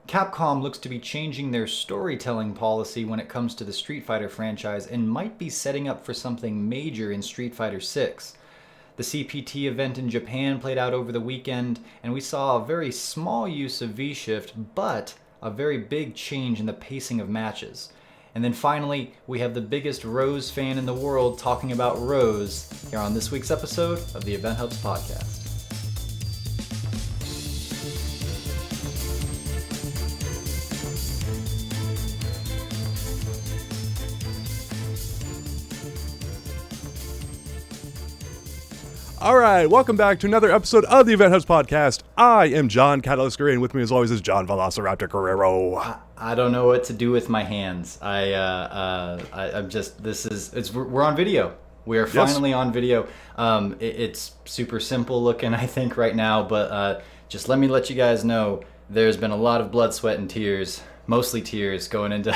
Capcom looks to be changing their storytelling policy when it comes to the Street Fighter franchise and might be setting up for something major in Street Fighter 6. The CPT event in Japan played out over the weekend, and we saw a very small use of V-Shift, but a very big change in the pacing of matches. And then finally, we have the biggest Rose fan in the world talking about Rose here on this week's episode of the Event Hubs podcast. All right, welcome back to another episode of the Event Hubs podcast. I am John Catalyst Gray, and with me as always is John Velociraptor Guerrero. I don't know what to do with my hands. I'm just, we're on video. We are finally on video. It's super simple looking, I think, right now, but just let you guys know there's been a lot of blood, sweat, and tears, mostly tears, going into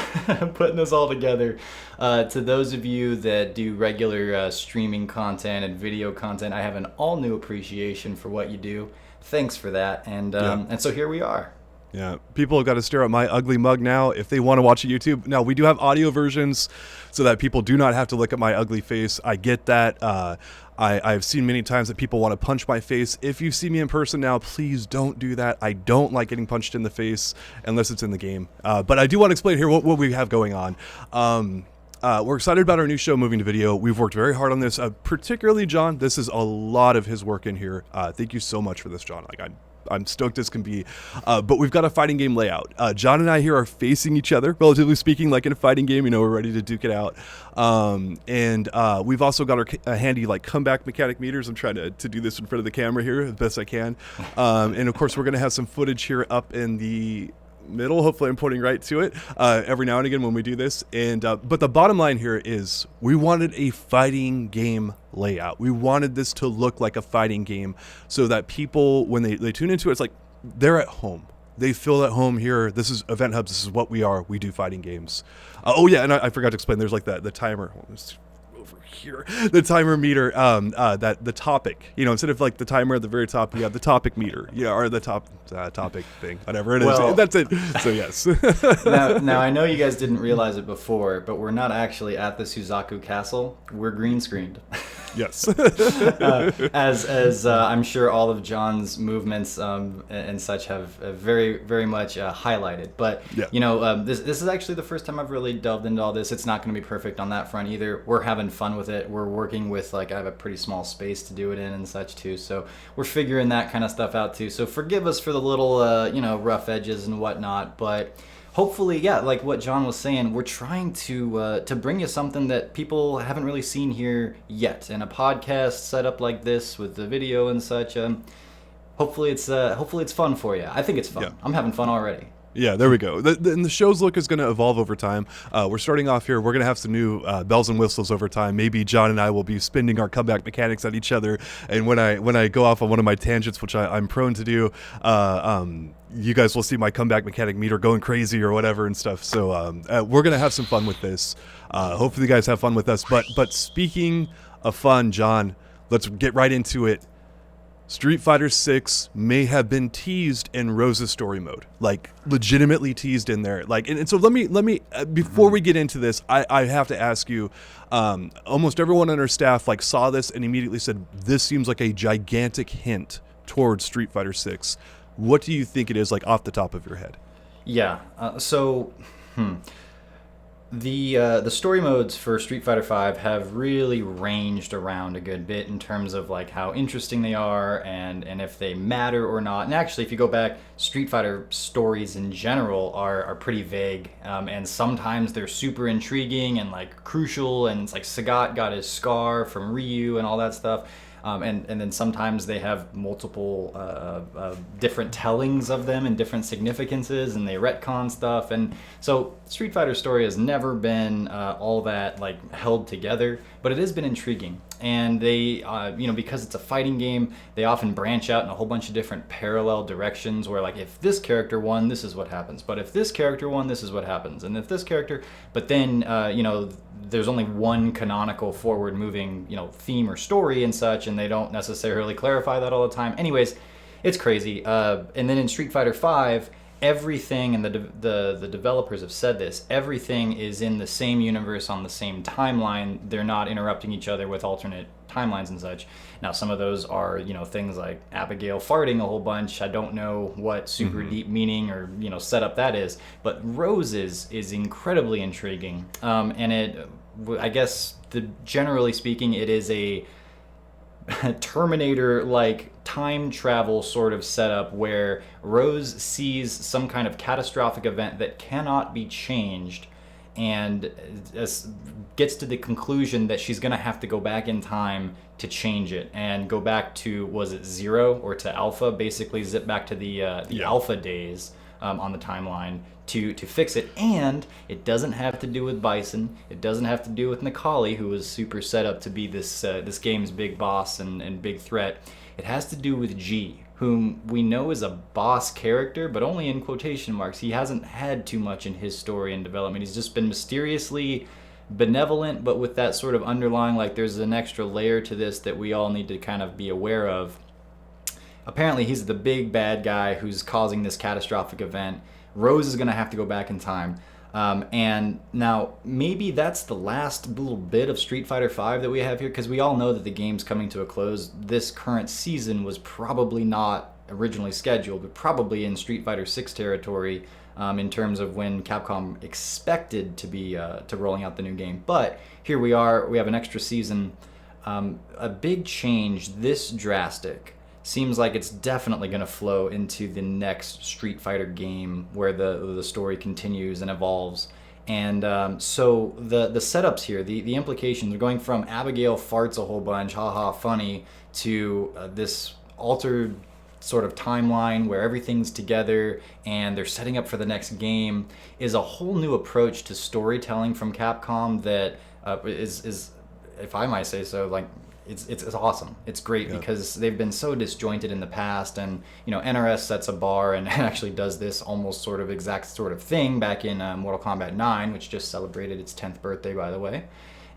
putting this all together. To those of you that do regular streaming content and video content, I have an all-new appreciation for what you do. Thanks for that, and so here we are. Yeah, people have got to stare at my ugly mug now if they want to watch a YouTube. Now, we do have audio versions so that people do not have to look at my ugly face. I get that. I've seen many times that people want to punch my face. If you see me in person now, please don't do that. I don't like getting punched in the face unless it's in the game. But I do want to explain here what we have going on. We're excited about our new show moving to video. We've worked very hard on this, particularly John. This is a lot of his work in here. Thank you so much for this, John. I'm stoked as can be, but we've got a fighting game layout. John and I here are facing each other, relatively speaking, like in a fighting game. We're ready to duke it out. And we've also got our handy comeback mechanic meters. I'm trying to do this in front of the camera here as best I can. And of course, we're going to have some footage here up in the middle. Hopefully I'm pointing right to it every now and again when we do this. And but the bottom line here is we wanted a fighting game layout. We wanted this to look like a fighting game so that people, when they tune into it, it's like they're at home. They feel at home here. This is Event Hubs. This is what we are. We do fighting games. And I forgot to explain. There's the timer. Over here, the timer meter, that the topic, instead of the timer at the very top, we have the topic meter, or the topic thing, whatever it is. That's it. So yes. now I know you guys didn't realize it before, but we're not actually at the Suzaku Castle. We're green screened. Yes. as I'm sure all of John's movements and such have very, very much highlighted. But, this is actually the first time I've really delved into all this. It's not going to be perfect on that front either. We're having fun with it. We're working with, I have a pretty small space to do it in and such too. So we're figuring that kind of stuff out too. So forgive us for the little, rough edges and whatnot. But hopefully, like what John was saying, we're trying to bring you something that people haven't really seen here yet. And a podcast set up like this with the video and such, hopefully it's fun for you. I think it's fun. Yeah. I'm having fun already. Yeah, there we go. And the show's look is going to evolve over time. We're starting off here. We're going to have some new bells and whistles over time. Maybe John and I will be spinning our comeback mechanics at each other. And when I go off on one of my tangents, which I'm prone to do, you guys will see my comeback mechanic meter going crazy or whatever and stuff. So we're going to have some fun with this. Hopefully you guys have fun with us. But speaking of fun, John, let's get right into it. Street Fighter 6 may have been teased in Rose's story mode, legitimately teased in there. And so let me before we get into this, I have to ask you, almost everyone on our staff saw this and immediately said, this seems like a gigantic hint towards Street Fighter 6. What do you think it is, off the top of your head? Yeah. The story modes for Street Fighter V have really ranged around a good bit in terms of how interesting they are and if they matter or not. And actually, if you go back, Street Fighter stories in general are pretty vague, and sometimes they're super intriguing and crucial. And it's Sagat got his scar from Ryu and all that stuff. And then sometimes they have multiple different tellings of them and different significances, and they retcon stuff. And so Street Fighter story has never been all that held together, but it has been intriguing. And they, because it's a fighting game, they often branch out in a whole bunch of different parallel directions where if this character won, this is what happens. But if this character won, this is what happens. And if this character, but then, there's only one canonical forward moving, theme or story and such, and they don't necessarily clarify that all the time. Anyways, it's crazy. And then in Street Fighter V, everything, and the developers have said this, everything is in the same universe on the same timeline. They're not interrupting each other with alternate timelines and such. Now, some of those are, things like Abigail farting a whole bunch. I don't know what super deep meaning or, setup that is, but Rose's is incredibly intriguing. And I guess, generally speaking, it is a Terminator-like time travel sort of setup where Rose sees some kind of catastrophic event that cannot be changed, and gets to the conclusion that she's going to have to go back in time to change it and go back to, was it Zero or to Alpha, basically zip back to the Alpha days on the timeline to fix it. And it doesn't have to do with Bison. It doesn't have to do with Nikali, who was super set up to be this game's big boss and big threat. It has to do with G, whom we know is a boss character, but only in quotation marks. He hasn't had too much in his story and development. He's just been mysteriously benevolent, but with that sort of underlying, like, there's an extra layer to this that we all need to kind of be aware of. Apparently, he's the big bad guy who's causing this catastrophic event. Rose is going to have to go back in time. And now, maybe that's the last little bit of Street Fighter V that we have here, because we all know that the game's coming to a close. This current season was probably not originally scheduled, but probably in Street Fighter VI territory in terms of when Capcom expected to be to rolling out the new game. But here we are. We have an extra season. A big change this drastic seems like it's definitely going to flow into the next Street Fighter game, where the story continues and evolves. And so the setups here, the implications are going from Abigail farts a whole bunch, haha, funny, to this altered sort of timeline where everything's together and they're setting up for the next game, is a whole new approach to storytelling from Capcom that is, if I might say so, like, it's awesome. It's great because they've been so disjointed in the past, and NRS sets a bar and actually does this almost sort of exact sort of thing back in Mortal Kombat 9, which just celebrated its 10th birthday, by the way,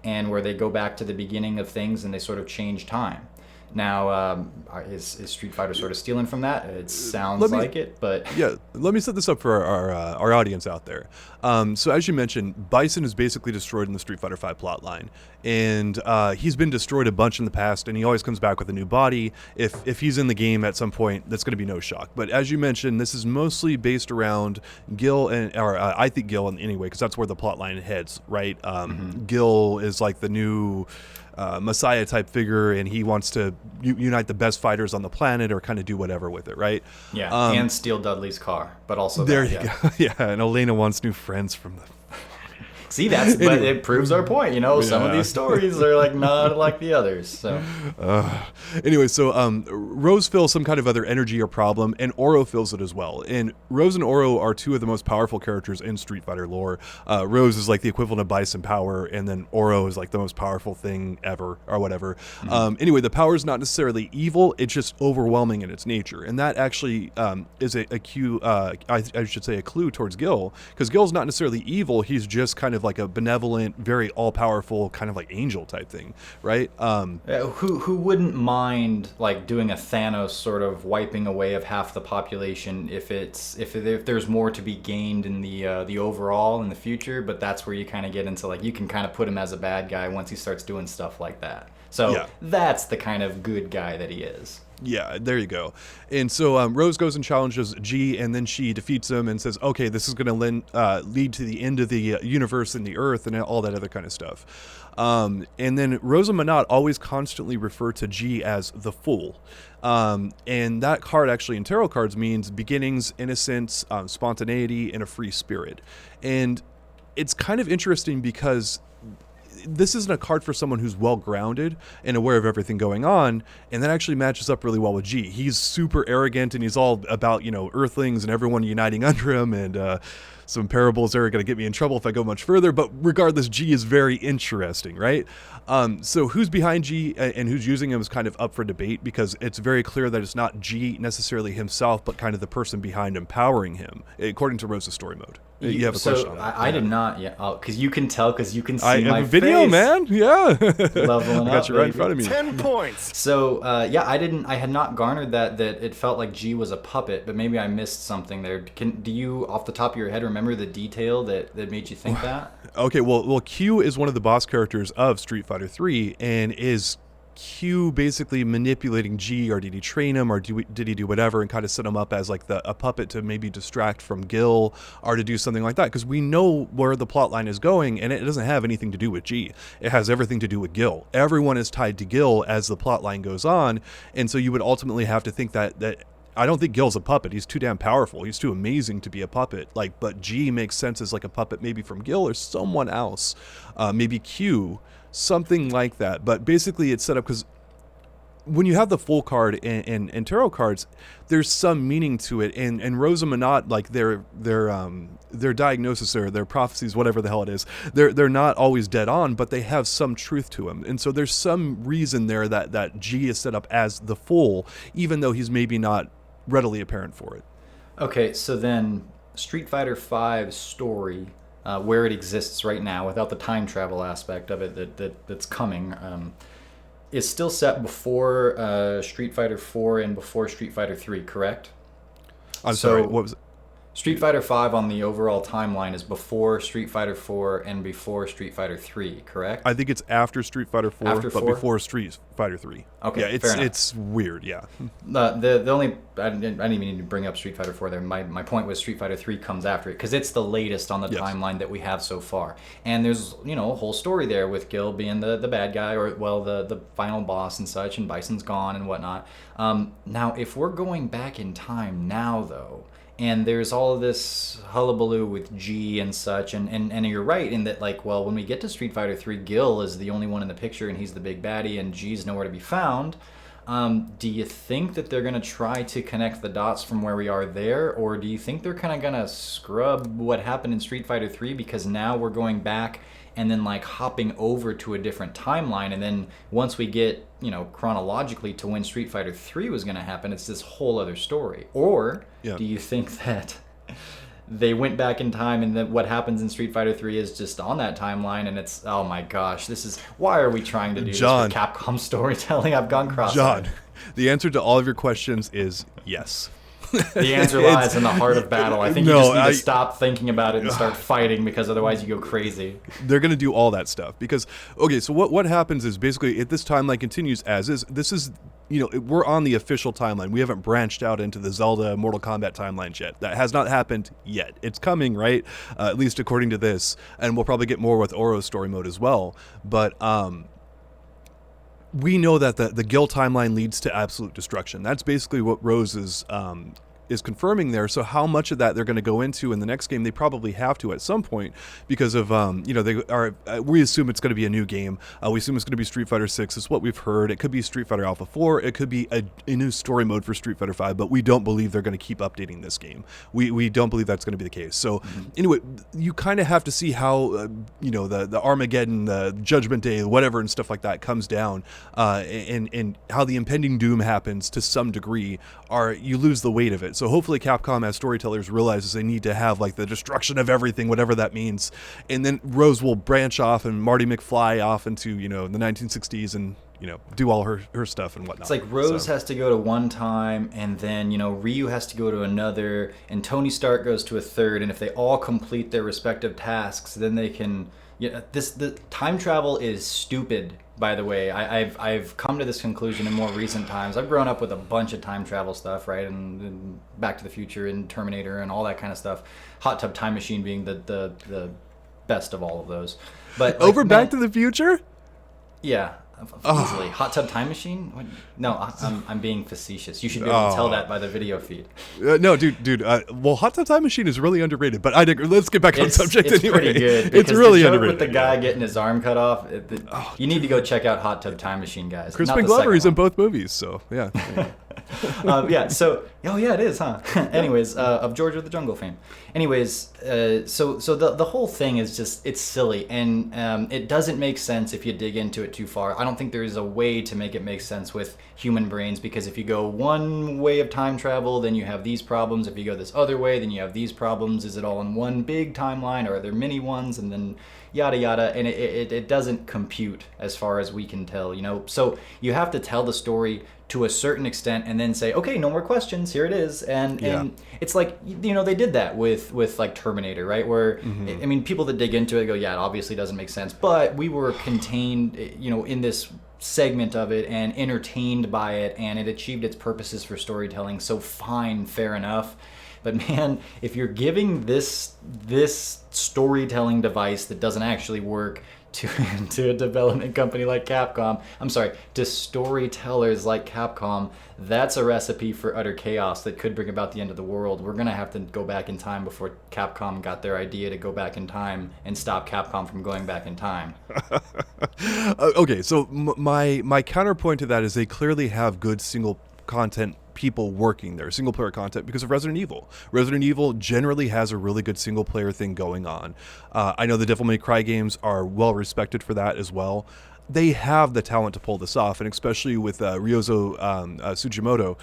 and where they go back to the beginning of things and they sort of change time. Now, is Street Fighter sort of stealing from that? It sounds like it, but... Yeah, let me set this up for our audience out there. So as you mentioned, Bison is basically destroyed in the Street Fighter V plotline. And he's been destroyed a bunch in the past, and he always comes back with a new body. If he's in the game at some point, that's going to be no shock. But as you mentioned, this is mostly based around Gil, I think Gil anyway, because that's where the plotline heads, right? Gil is like the new... Messiah type figure, and he wants to unite the best fighters on the planet, or kind of do whatever with it, right? Yeah, and steal Dudley's car, but also there you go. Yeah, and Elena wants new friends from the... See, but it proves our point. Some of these stories are like not like the others. So anyway, so Rose feels some kind of other energy or problem, and Oro feels it as well. And Rose and Oro are two of the most powerful characters in Street Fighter lore. Rose is like the equivalent of Bison power, and then Oro is like the most powerful thing ever, or whatever. Anyway, the power is not necessarily evil; it's just overwhelming in its nature, and that actually is a cue. I should say a clue towards Gil, because Gil's not necessarily evil; he's just kind of like a benevolent, very all-powerful kind of like angel type thing, right? Who wouldn't mind like doing a Thanos sort of wiping away of half the population if there's more to be gained in the overall in the future? But that's where you kind of get into, like, you can kind of put him as a bad guy once he starts doing stuff like that. So that's the kind of good guy that he is. Yeah, there you go. And so Rose goes and challenges G, and then she defeats him and says, okay, this is going to lead to the end of the universe and the Earth and all that other kind of stuff. And then Rose and Manat always constantly refer to G as the Fool. And that card actually in tarot cards means beginnings, innocence, spontaneity, and a free spirit. And it's kind of interesting because this isn't a card for someone who's well-grounded and aware of everything going on, and that actually matches up really well with G. He's super arrogant, and he's all about, Earthlings and everyone uniting under him, and some parables that are going to get me in trouble if I go much further. But regardless, G is very interesting, right? So who's behind G and who's using him is kind of up for debate, because it's very clear that it's not G necessarily himself, but kind of the person behind empowering him, according to Rose's story mode. You have a question on that? I did not yet. Oh, because you can tell, because you can see I my have a video, face. Man. Yeah. Leveling I got up, you right in baby. front of me. 10 points. So I had not garnered that it felt like G was a puppet, but maybe I missed something there. Do you, off the top of your head, remember the detail that made you think that? Okay, well, Q is one of the boss characters of Street Fighter 3, and is Q basically manipulating G, or did he train him, or did he do whatever and kind of set him up as like a puppet to maybe distract from Gil, or to do something like that? Because we know where the plot line is going, and it doesn't have anything to do with G. It has everything to do with Gil. Everyone is tied to Gil as the plot line goes on, and so you would ultimately have to think that I don't think Gil's a puppet. He's too damn powerful. He's too amazing to be a puppet. But G makes sense as like a puppet, maybe from Gil or someone else, maybe Q, something like that. But basically, it's set up because when you have the full card and tarot cards, there's some meaning to it. And Rose and Minot, like their diagnosis or their prophecies, whatever the hell it is, they're not always dead on, but they have some truth to them. And so there's some reason there that G is set up as the Fool, even though he's maybe not readily apparent for it. Okay, so then Street Fighter V's story, where it exists right now, without the time travel aspect of it that's coming, is still set before Street Fighter 4 and before Street Fighter 3, correct? I'm sorry, what was it? Street Fighter V on the overall timeline is before Street Fighter 4 and before Street Fighter 3, correct? I think it's after Street Fighter 4, After but 4? before Street Fighter 3. Okay, yeah, fair enough. it's weird, yeah. The only I didn't even need to bring up Street Fighter 4 there. My point was Street Fighter 3 comes after it, because it's the latest on the Yes. timeline that we have so far. And there's a whole story there with Gil being the bad guy, or the final boss and such, and Bison's gone and whatnot. Now, if we're going back in time now, though, and there's all of this hullabaloo with G and such, and you're right in that, like, well, when we get to Street Fighter 3, Gil is the only one in the picture, and he's the big baddie, and G's nowhere to be found. Do you think that they're going to try to connect the dots from where we are there, or do you think they're kind of going to scrub what happened in Street Fighter 3, because now we're going back and then like hopping over to a different timeline, and then once we get chronologically to when Street Fighter 3 was going to happen, it's this whole other story? Or Yeah. do you think that they went back in time, and that what happens in Street Fighter 3 is just on that timeline, and it's, oh my gosh, why are we trying to do John. this with Capcom storytelling? I've gone cross-eyed. John, the answer to all of your questions is yes. The answer lies in the heart of battle. I think you No, just need to stop thinking about it and start fighting, because otherwise you go crazy. They're going to do all that stuff because, okay, so what happens is basically if this timeline continues as is, this is, we're on the official timeline. We haven't branched out into the Zelda Mortal Kombat timeline yet. That has not happened yet. It's coming, right? At least according to this. And we'll probably get more with Oro's story mode as well. But, we know that the Gil timeline leads to absolute destruction. That's basically what Rose is confirming there. So how much of that they're going to go into in the next game, they probably have to at some point, because of they are. We assume it's going to be a new game. We assume it's going to be Street Fighter 6. Is what we've heard. It could be Street Fighter Alpha 4. It could be a new story mode for Street Fighter 5. But we don't believe they're going to keep updating this game. We don't believe that's going to be the case. So anyway, you kind of have to see how the Armageddon, the Judgment Day, whatever and stuff like that comes down, and how the impending doom happens to some degree. You lose the weight of it. So hopefully Capcom as storytellers realizes they need to have like the destruction of everything, whatever that means. And then Rose will branch off and Marty McFly off into, the 1960s and, do all her stuff and whatnot. It's like Rose has to go to one time, and then, Ryu has to go to another, and Tony Stark goes to a third, and if they all complete their respective tasks, then they can... the time travel is stupid, by the way. I've come to this conclusion in more recent times. I've grown up with a bunch of time travel stuff, right? And Back to the Future and Terminator and all that kind of stuff. Hot Tub Time Machine being the best of all of those. But over Back to the Future? Yeah. Easily. Hot Tub Time Machine? What? No, I'm being facetious. You should be able to tell that by the video feed. No, dude. Well, Hot Tub Time Machine is really underrated, but let's get back on subject it's anyway. Pretty good. It's really the joke underrated. With the guy getting his arm cut off, you need to go check out Hot Tub Time Machine, guys. Crispin Glover is in both movies, so yeah. Yeah. So, oh yeah, it is, huh? Anyways, of George of the Jungle fame. Anyways, so the whole thing is just it's silly, and it doesn't make sense if you dig into it too far. I don't think there is a way to make it make sense with human brains, because if you go one way of time travel, then you have these problems. If you go this other way, then you have these problems. Is it all in one big timeline, or are there many ones? And then yada yada, and it doesn't compute as far as we can tell, you know. So you have to tell the story to a certain extent and then say, okay, no more questions, here it is. And it's like, you know, they did that with like Terminator, right? Where I mean, people that dig into it go, yeah, it obviously doesn't make sense, but we were contained, you know, in this segment of it and entertained by it, and it achieved its purposes for storytelling. So fine, fair enough. But man, if you're giving this storytelling device that doesn't actually work to a development company like Capcom, I'm sorry, to storytellers like Capcom, that's a recipe for utter chaos that could bring about the end of the world. We're gonna have to go back in time before Capcom got their idea to go back in time and stop Capcom from going back in time. Okay, so my counterpoint to that is they clearly have good single content people working there, single player content, because of Resident Evil. Resident Evil generally has a really good single player thing going on. I know the Devil May Cry games are well respected for that as well. They have the talent to pull this off, and especially with Ryozo Tsujimoto,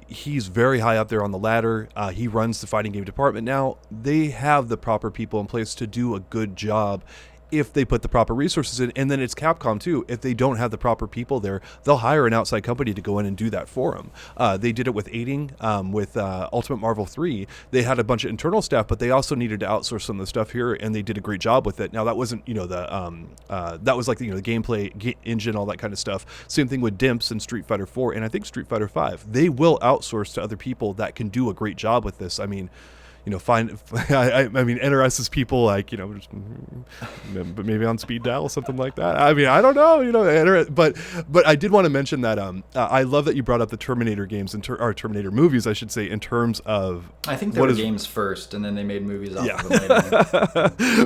he's very high up there on the ladder. He runs the fighting game department now. They have the proper people in place to do a good job if they put the proper resources in. And then it's Capcom too. If they don't have the proper people there, they'll hire an outside company to go in and do that for them. They did it with aiding, with Ultimate Marvel 3. They had a bunch of internal staff, but they also needed to outsource some of the stuff here, and they did a great job with it. Now that wasn't, you know, that was like, you know, the gameplay engine, all that kind of stuff. Same thing with Dimps and Street Fighter 4, and I think Street Fighter 5. They will outsource to other people that can do a great job with this. I mean, you know, I mean, NRS's people, like, you know, just, but maybe on speed dial, something like that. I mean, I don't know, you know, but I did want to mention that I love that you brought up the Terminator games or Terminator movies, I should say, in terms of. I think there were games first, and then they made movies off of them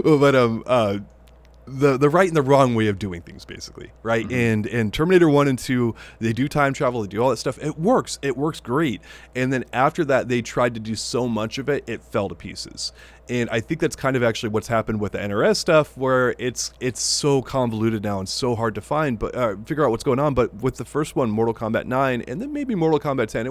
later. But the right and the wrong way of doing things, basically, right? Mm-hmm. And Terminator 1 and 2, they do time travel, they do all that stuff. It works great. And then after that, they tried to do so much of it, it fell to pieces. And I think that's kind of actually what's happened with the NRS stuff, where it's so convoluted now and so hard to find, but figure out what's going on. But with the first one, Mortal Kombat 9, and then maybe Mortal Kombat 10, it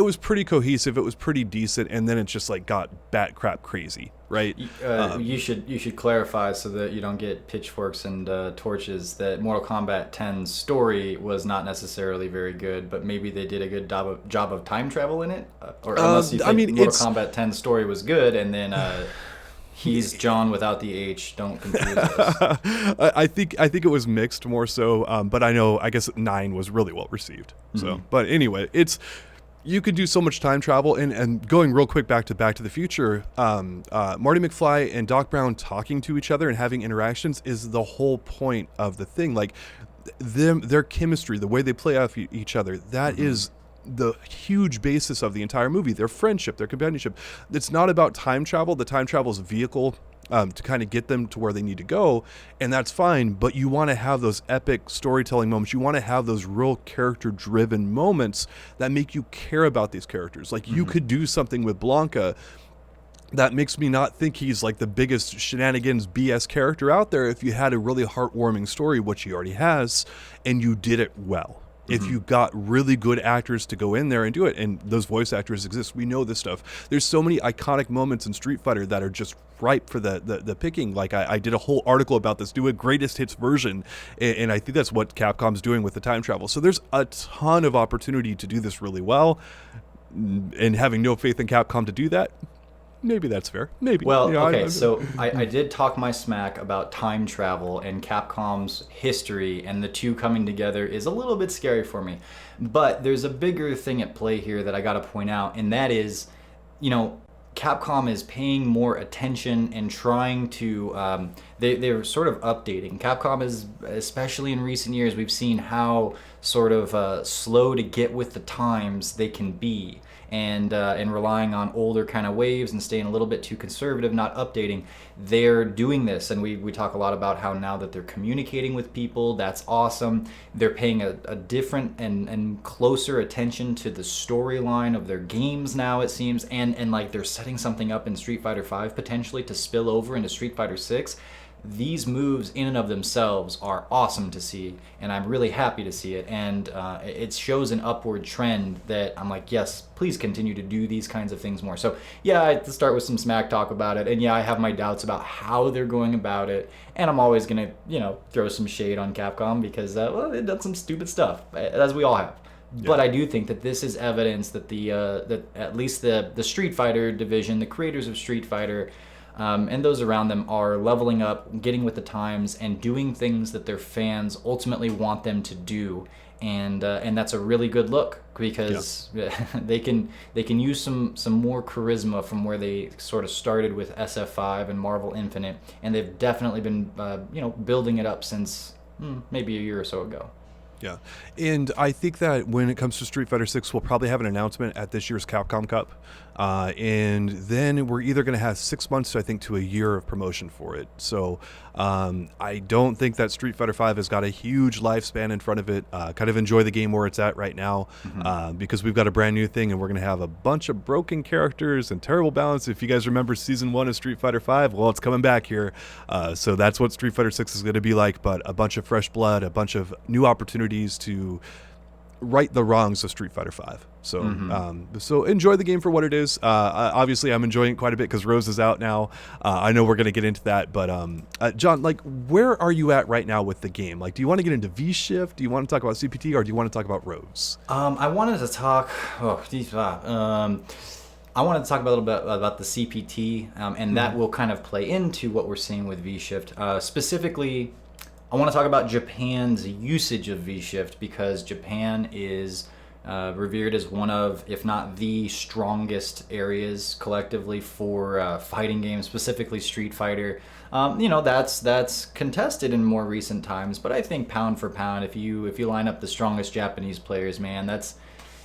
was pretty cohesive, it was pretty decent, and then it just like got bat crap crazy, right? You should clarify so that you don't get pitchforks and torches that Mortal Kombat 10's story was not necessarily very good, but maybe they did a good job of time travel in it, or unless you think Mortal Kombat 10's story was good, and then he's John without the H. Don't confuse us. I think it was mixed more so, but I guess 9 was really well received. So, but anyway, you could do so much time travel, and going real quick back to Back to the Future, Marty McFly and Doc Brown talking to each other and having interactions is the whole point of the thing. Like their chemistry, the way they play off each other, that is the huge basis of the entire movie. Their friendship, their companionship. It's not about time travel. The time travel is a vehicle to kind of get them to where they need to go, and that's fine, but you want to have those epic storytelling moments. You want to have those real character-driven moments that make you care about these characters. Like, you could do something with Blanca that makes me not think he's like the biggest shenanigans BS character out there if you had a really heartwarming story, which he already has, and you did it well. If you got really good actors to go in there and do it, and those voice actors exist, we know this stuff. There's so many iconic moments in Street Fighter that are just ripe for the picking. Like I did a whole article about this, do a greatest hits version, and I think that's what Capcom's doing with the time travel. So there's a ton of opportunity to do this really well, and having no faith in Capcom to do that, maybe that's fair. Maybe. Well, you know, okay, so I did talk my smack about time travel and Capcom's history, and the two coming together is a little bit scary for me. But there's a bigger thing at play here that I got to point out, and that is, you know, Capcom is paying more attention and trying to, they're sort of updating. Capcom is, especially in recent years, we've seen how sort of slow to get with the times they can be. and relying on older kind of waves and staying a little bit too conservative, not updating. They're doing this, and we talk a lot about how now that they're communicating with people, that's awesome. They're paying a different and closer attention to the storyline of their games now, it seems, and like they're setting something up in Street Fighter V potentially to spill over into Street Fighter 6. These moves in and of themselves are awesome to see, and I'm really happy to see it, and it shows an upward trend that I'm like, yes, please continue to do these kinds of things more. So yeah, I have to start with some smack talk about it, and yeah, I have my doubts about how they're going about it, and I'm always gonna, throw some shade on Capcom because, well, they've done some stupid stuff, as we all have. Yeah. But I do think that this is evidence that that at least the Street Fighter division, the creators of Street Fighter, and those around them are leveling up, getting with the times, and doing things that their fans ultimately want them to do. And that's a really good look because they can use some more charisma from where they sort of started with SF5 and Marvel Infinite, and they've definitely been building it up since maybe a year or so ago. Yeah, and I think that when it comes to Street Fighter 6, we'll probably have an announcement at this year's Capcom Cup, and then we're either going to have 6 months, I think, to a year of promotion for it. So I don't think that Street Fighter 5 has got a huge lifespan in front of it. Kind of enjoy the game where it's at right now, because we've got a brand new thing, and we're going to have a bunch of broken characters and terrible balance. If you guys remember Season 1 of Street Fighter 5, well, it's coming back here. So that's what Street Fighter 6 is going to be like, but a bunch of fresh blood, a bunch of new opportunities to right the wrongs of Street Fighter 5. So so enjoy the game for what it is. Obviously, I'm enjoying it quite a bit because Rose is out now. I know we're going to get into that, but John, like, where are you at right now with the game? Like, do you want to get into V-Shift? Do you want to talk about CPT, or do you want to talk about Rose? I wanted to talk... I wanted to talk a little bit about the CPT, and that will kind of play into what we're seeing with V-Shift. Specifically, I want to talk about Japan's usage of V-Shift, because Japan is revered as one of, if not the strongest areas collectively for fighting games, specifically Street Fighter. That's contested in more recent times, but I think pound for pound, if you line up the strongest Japanese players, man,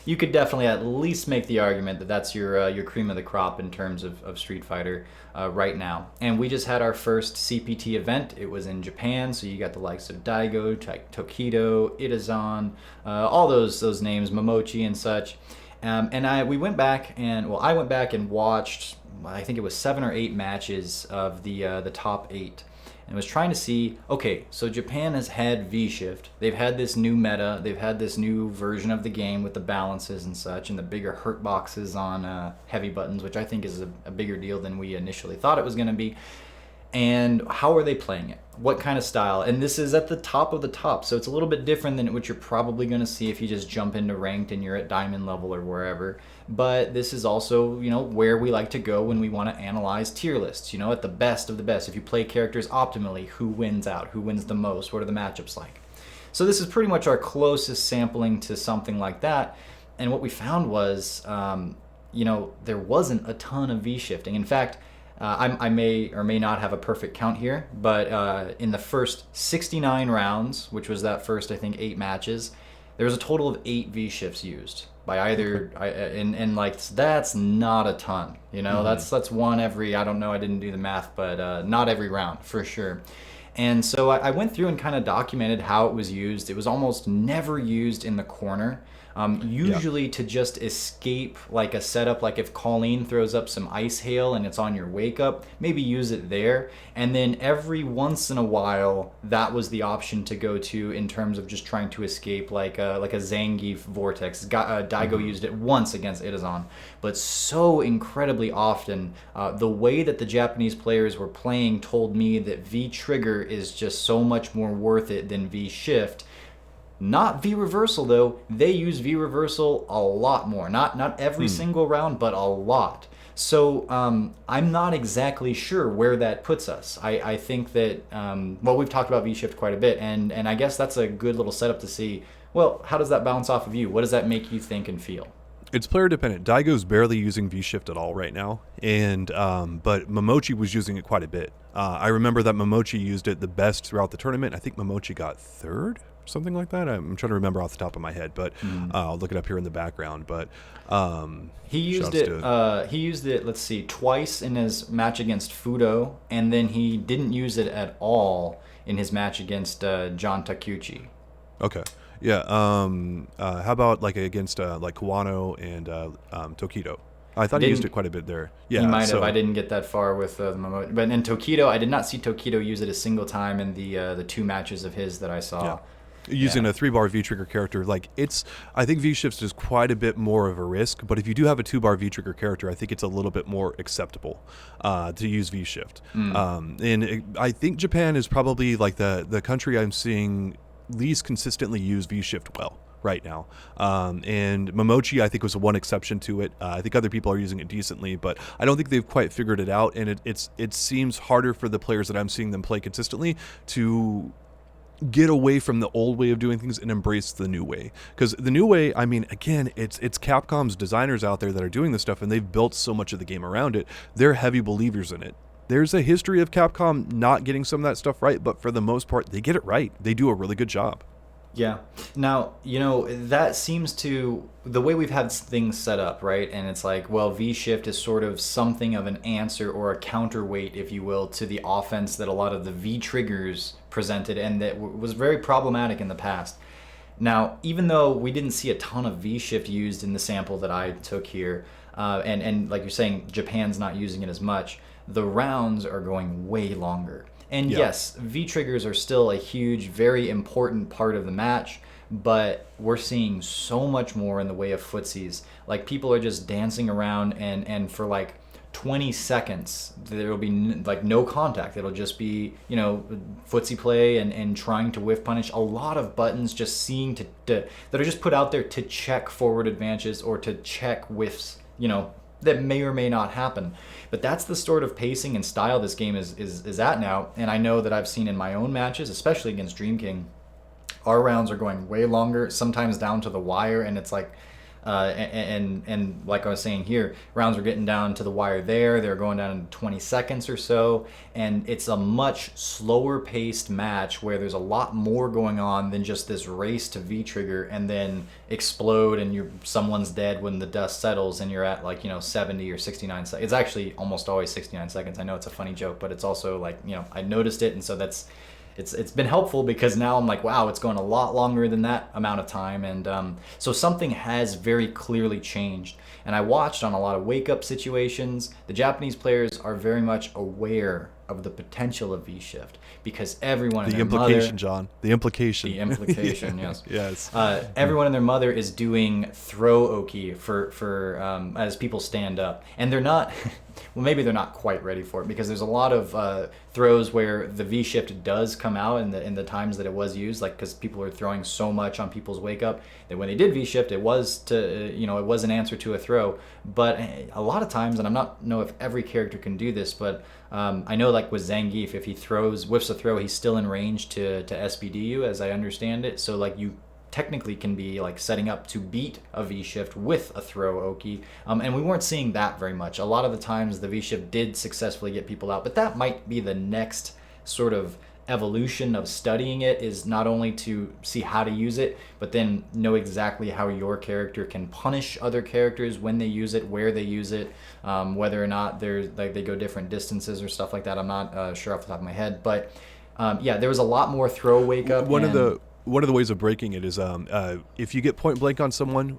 you could definitely at least make the argument that that's your cream of the crop in terms of Street Fighter right now. And we just had our first CPT event. It was in Japan, so you got the likes of Daigo, Tokido, Itazan, all those names, Momochi and such. And I went back and watched, I think it was 7 or 8 matches of the top 8. And was trying to see, okay, so Japan has had V-Shift. They've had this new meta. They've had this new version of the game with the balances and such, and the bigger hurt boxes on heavy buttons, which I think is a bigger deal than we initially thought it was going to be. And how are they playing it? What kind of style? And this is at the top of the top, so it's a little bit different than what you're probably going to see if you just jump into ranked and you're at diamond level or wherever. But this is also, where we like to go when we want to analyze tier lists, at the best of the best. If you play characters optimally, who wins out? Who wins the most? What are the matchups like? So this is pretty much our closest sampling to something like that. And what we found was, there wasn't a ton of V-shifting. In fact, I may or may not have a perfect count here, but in the first 69 rounds, which was that first, I think, 8 matches, there was a total of 8 V-shifts used by either, and like, that's not a ton, that's one every, I don't know, I didn't do the math, but not every round for sure. And so I went through and kind of documented how it was used. It was almost never used in the corner. Usually to just escape like a setup, like if Colleen throws up some ice hail and it's on your wake up, maybe use it there. And then every once in a while, that was the option to go to in terms of just trying to escape like a Zangief vortex. Daigo used it once against Itazan, but so incredibly often, the way that the Japanese players were playing told me that V-trigger is just so much more worth it than V-shift. Not V-reversal though. They use V-reversal a lot more. Not every single round, but a lot. So I'm not exactly sure where that puts us. I think that, we've talked about V-shift quite a bit, and I guess that's a good little setup to see, well, how does that bounce off of you? What does that make you think and feel? It's player dependent. Daigo's barely using V-shift at all right now, and but Momochi was using it quite a bit. I remember that Momochi used it the best throughout the tournament. I think Momochi got 3rd, something like that. I'm trying to remember off the top of my head, but I'll look it up here in the background. But he used it. He used it. Let's see, twice in his match against Fudo, and then he didn't use it at all in his match against John Takuchi. Okay. Yeah. How about like against like Kuwano and Tokido? I thought he used it quite a bit there. Yeah, he might have. I didn't get that far with the Momochi. But in Tokido, I did not see Tokido use it a single time in the 2 matches of his that I saw. Yeah. Using a 3-bar V-trigger character, like I think V-Shift is quite a bit more of a risk, but if you do have a 2-bar V-trigger character, I think it's a little bit more acceptable to use V-Shift. I think Japan is probably like the country I'm seeing least consistently use V-Shift well right now. And Momochi, I think, was one exception to it. I think other people are using it decently, but I don't think they've quite figured it out, and it seems harder for the players that I'm seeing them play consistently to get away from the old way of doing things and embrace the new way. Because the new way, I mean, again, it's Capcom's designers out there that are doing this stuff, and they've built so much of the game around it. They're heavy believers in it. There's a history of Capcom not getting some of that stuff right, but for the most part, they get it right. They do a really good job. Yeah. Now, that seems to, the way we've had things set up, right? And it's like, well, V-Shift is sort of something of an answer or a counterweight, if you will, to the offense that a lot of the V-triggers presented, and that was very problematic in the past. Now, even though we didn't see a ton of V-Shift used in the sample that I took here, and like you're saying, Japan's not using it as much, the rounds are going way longer. And yes, V-triggers are still a huge, very important part of the match, but we're seeing so much more in the way of footsies. Like, people are just dancing around, and for like 20 seconds, there will be like no contact. It'll just be, footsie play and trying to whiff punish. A lot of buttons just seeing that are just put out there to check forward advances or to check whiffs, that may or may not happen. But that's the sort of pacing and style this game is at now. And I know that I've seen in my own matches, especially against Dream King, our rounds are going way longer, sometimes down to the wire, and it's like, and like I was saying here, rounds are getting down to the wire there. They're going down in 20 seconds or so, and it's a much slower paced match where there's a lot more going on than just this race to V-trigger and then explode and someone's dead when the dust settles and you're at 70 or 69 seconds. It's actually almost always 69 seconds. I know it's a funny joke, but it's also I noticed it, and so it's been helpful because now I'm like, wow, it's going a lot longer than that amount of time. And so something has very clearly changed. And I watched on a lot of wake-up situations. The Japanese players are very much aware of the potential of V-Shift because everyone and their mother... The implication, John. The implication. The implication, yes. Yes. Everyone and their mother is doing throw oki for as people stand up. And they're not... Well, maybe they're not quite ready for it because there's a lot of throws where the V-Shift does come out in the times that it was used, because people are throwing so much on people's wake up that when they did V-Shift, it was it was an answer to a throw. But a lot of times, and I'm not know if every character can do this, but I know with Zangief, if he whiffs a throw, he's still in range to SBDU, as I understand it. So you technically can be setting up to beat a V-Shift with a throw Oki. And we weren't seeing that very much. A lot of the times the V-Shift did successfully get people out, but that might be the next sort of evolution of studying it, is not only to see how to use it, but then know exactly how your character can punish other characters when they use it, where they use it, whether or not they go different distances or stuff like that. I'm not sure off the top of my head, but there was a lot more throw wake up. One of the ways of breaking it is if you get point blank on someone,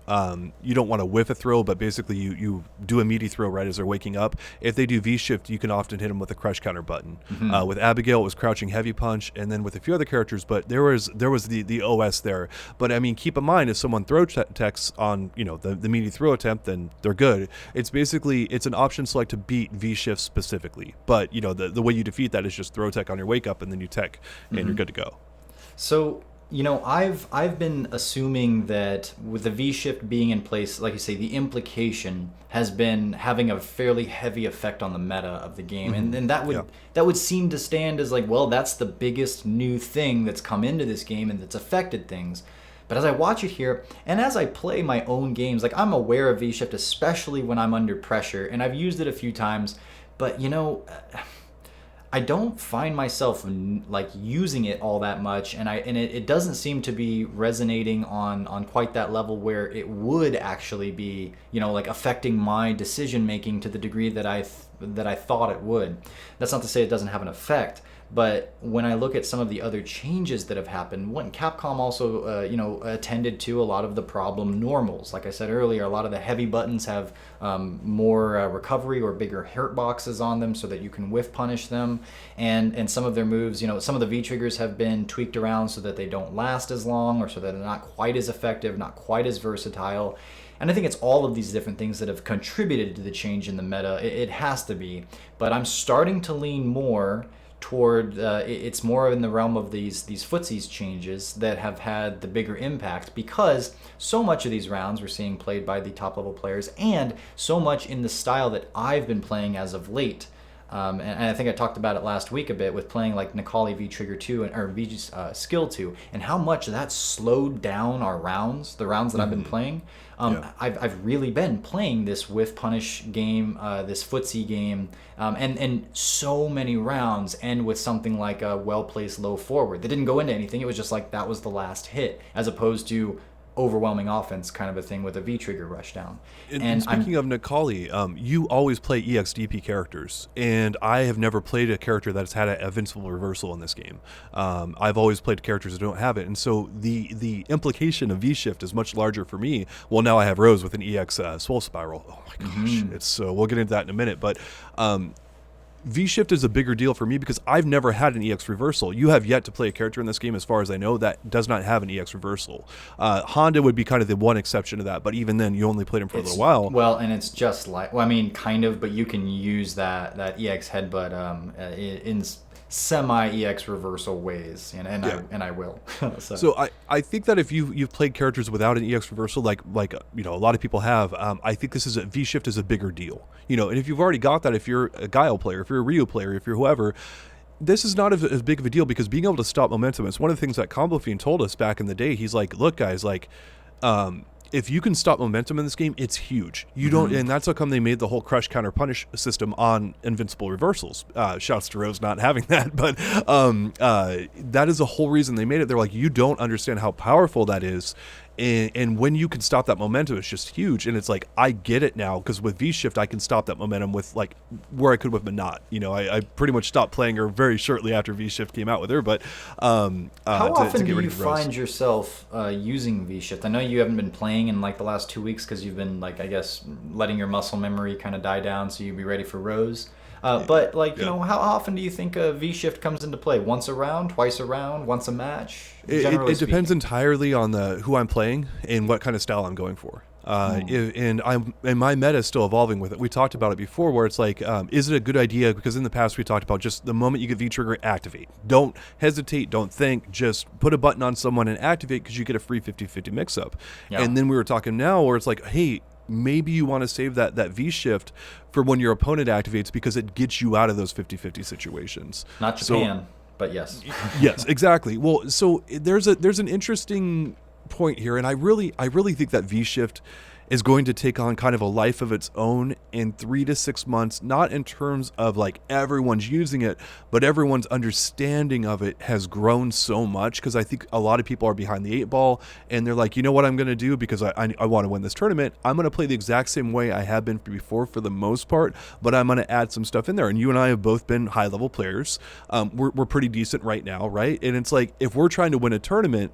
you don't want to whiff a throw, but basically you do a meaty throw right as they're waking up. If they do V-Shift, you can often hit them with a crush counter button. Mm-hmm. With Abigail, it was crouching heavy punch, and then with a few other characters, but there was the OS there. But I mean, keep in mind, if someone throw techs on the meaty throw attempt, then they're good. It's an option select to beat V-Shift specifically. But the way you defeat that is just throw tech on your wake up, and then you tech, and you're good to go. So I've been assuming that with the V-Shift being in place, like you say, the implication has been having a fairly heavy effect on the meta of the game. Mm-hmm. And that would seem to stand as that's the biggest new thing that's come into this game and that's affected things. But as I watch it here, and as I play my own games, I'm aware of V-Shift, especially when I'm under pressure, and I've used it a few times, but I don't find myself like using it all that much, and it doesn't seem to be resonating on quite that level where it would actually be, like affecting my decision making to the degree that I thought it would. That's not to say it doesn't have an effect, but when I look at some of the other changes that have happened, when Capcom also, attended to a lot of the problem normals. Like I said earlier, a lot of the heavy buttons have more recovery or bigger hurt boxes on them so that you can whiff punish them. And some of their moves, some of the V triggers have been tweaked around so that they don't last as long, or so that they're not quite as effective, not quite as versatile. And I think it's all of these different things that have contributed to the change in the meta. It has to be. But I'm starting to lean more toward it's more in the realm of these footsies changes that have had the bigger impact, because so much of these rounds we're seeing played by the top level players, and so much in the style that I've been playing as of late. And I think I talked about it last week a bit with playing like Necalli V Trigger 2 or V Skill 2, and how much that slowed down our rounds, the rounds that I've been playing. I've really been playing this whiff punish game, this footsie game, and so many rounds end with something like a well-placed low forward that didn't go into anything. It was just like that was the last hit, as opposed to overwhelming offense kind of a thing with a V trigger rush down. And speaking of Necalli, you always play EXDP characters, and I have never played a character that's had an invincible reversal in this game. I've always played characters that don't have it, and so the implication of V shift is much larger for me. Well, now I have Rose with an EX Soul Spiral. Oh my gosh, it's so. We'll get into that in a minute, but. V-Shift is a bigger deal for me because I've never had an EX reversal. You have yet to play a character in this game, as far as I know, that does not have an EX reversal. Honda would be kind of the one exception to that, but even then, you only played him for a little while. Well, and it's just like, kind of, but you can use that EX headbutt in semi-EX reversal ways, and I will. So I think that if you've played characters without an EX reversal, like a lot of people have, I think this is V-Shift is a bigger deal. And if you've already got that, if you're a Guile player, if you're a Ryu player, if you're whoever, this is not as big of a deal, because being able to stop momentum is one of the things that Combo Fiend told us back in the day. He's like, look guys, like if you can stop momentum in this game, it's huge. You don't, and that's how come they made the whole crush counter punish system on invincible reversals. Shouts to Rose not having that, but that is the whole reason they made it. They're like, you don't understand how powerful that is. And when you can stop that momentum, it's just huge. And it's like, I get it now, because with V-Shift, I can stop that momentum with like where I could with Minot. I pretty much stopped playing her very shortly after V-Shift came out with her. But how often do you find yourself using V-Shift? I know you haven't been playing in like the last 2 weeks because you've been like, I guess, letting your muscle memory kind of die down so you'd be ready for Rose. But how often do you think a V-Shift comes into play? Once a round, twice a round, once a match? It depends entirely on who I'm playing and what kind of style I'm going for. And my meta is still evolving with it. We talked about it before, where it's like, is it a good idea? Because in the past we talked about just the moment you get V-Trigger, activate. Don't hesitate, don't think, just put a button on someone and activate, because you get a free 50-50 mix-up. Yeah. And then we were talking now where it's like, hey, maybe you want to save that V-Shift for when your opponent activates, because it gets you out of those 50-50 situations. Not Japan, but yes. Yes, exactly. Well, so there's an interesting point here, and I really think that V-Shift is going to take on kind of a life of its own in 3 to 6 months, not in terms of like everyone's using it, but everyone's understanding of it has grown so much, because I think a lot of people are behind the 8 ball, and they're like, you know what I'm going to do, because I want to win this tournament, I'm going to play the exact same way I have been before for the most part, but I'm going to add some stuff in there. And you and I have both been high-level players. We're pretty decent right now, right? And it's like, if we're trying to win a tournament,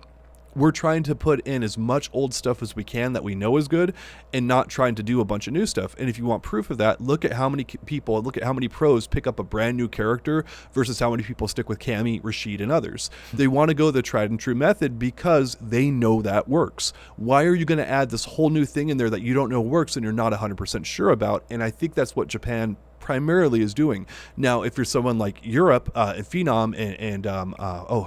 we're trying to put in as much old stuff as we can that we know is good, and not trying to do a bunch of new stuff. And if you want proof of that, look at how many people, look at how many pros pick up a brand new character versus how many people stick with Cammy, Rashid, and others. They want to go the tried and true method because they know that works. Why are you going to add this whole new thing in there that you don't know works and you're not 100% sure about? And I think that's what Japan primarily is doing. Now, if you're someone like Europe, Phenom, and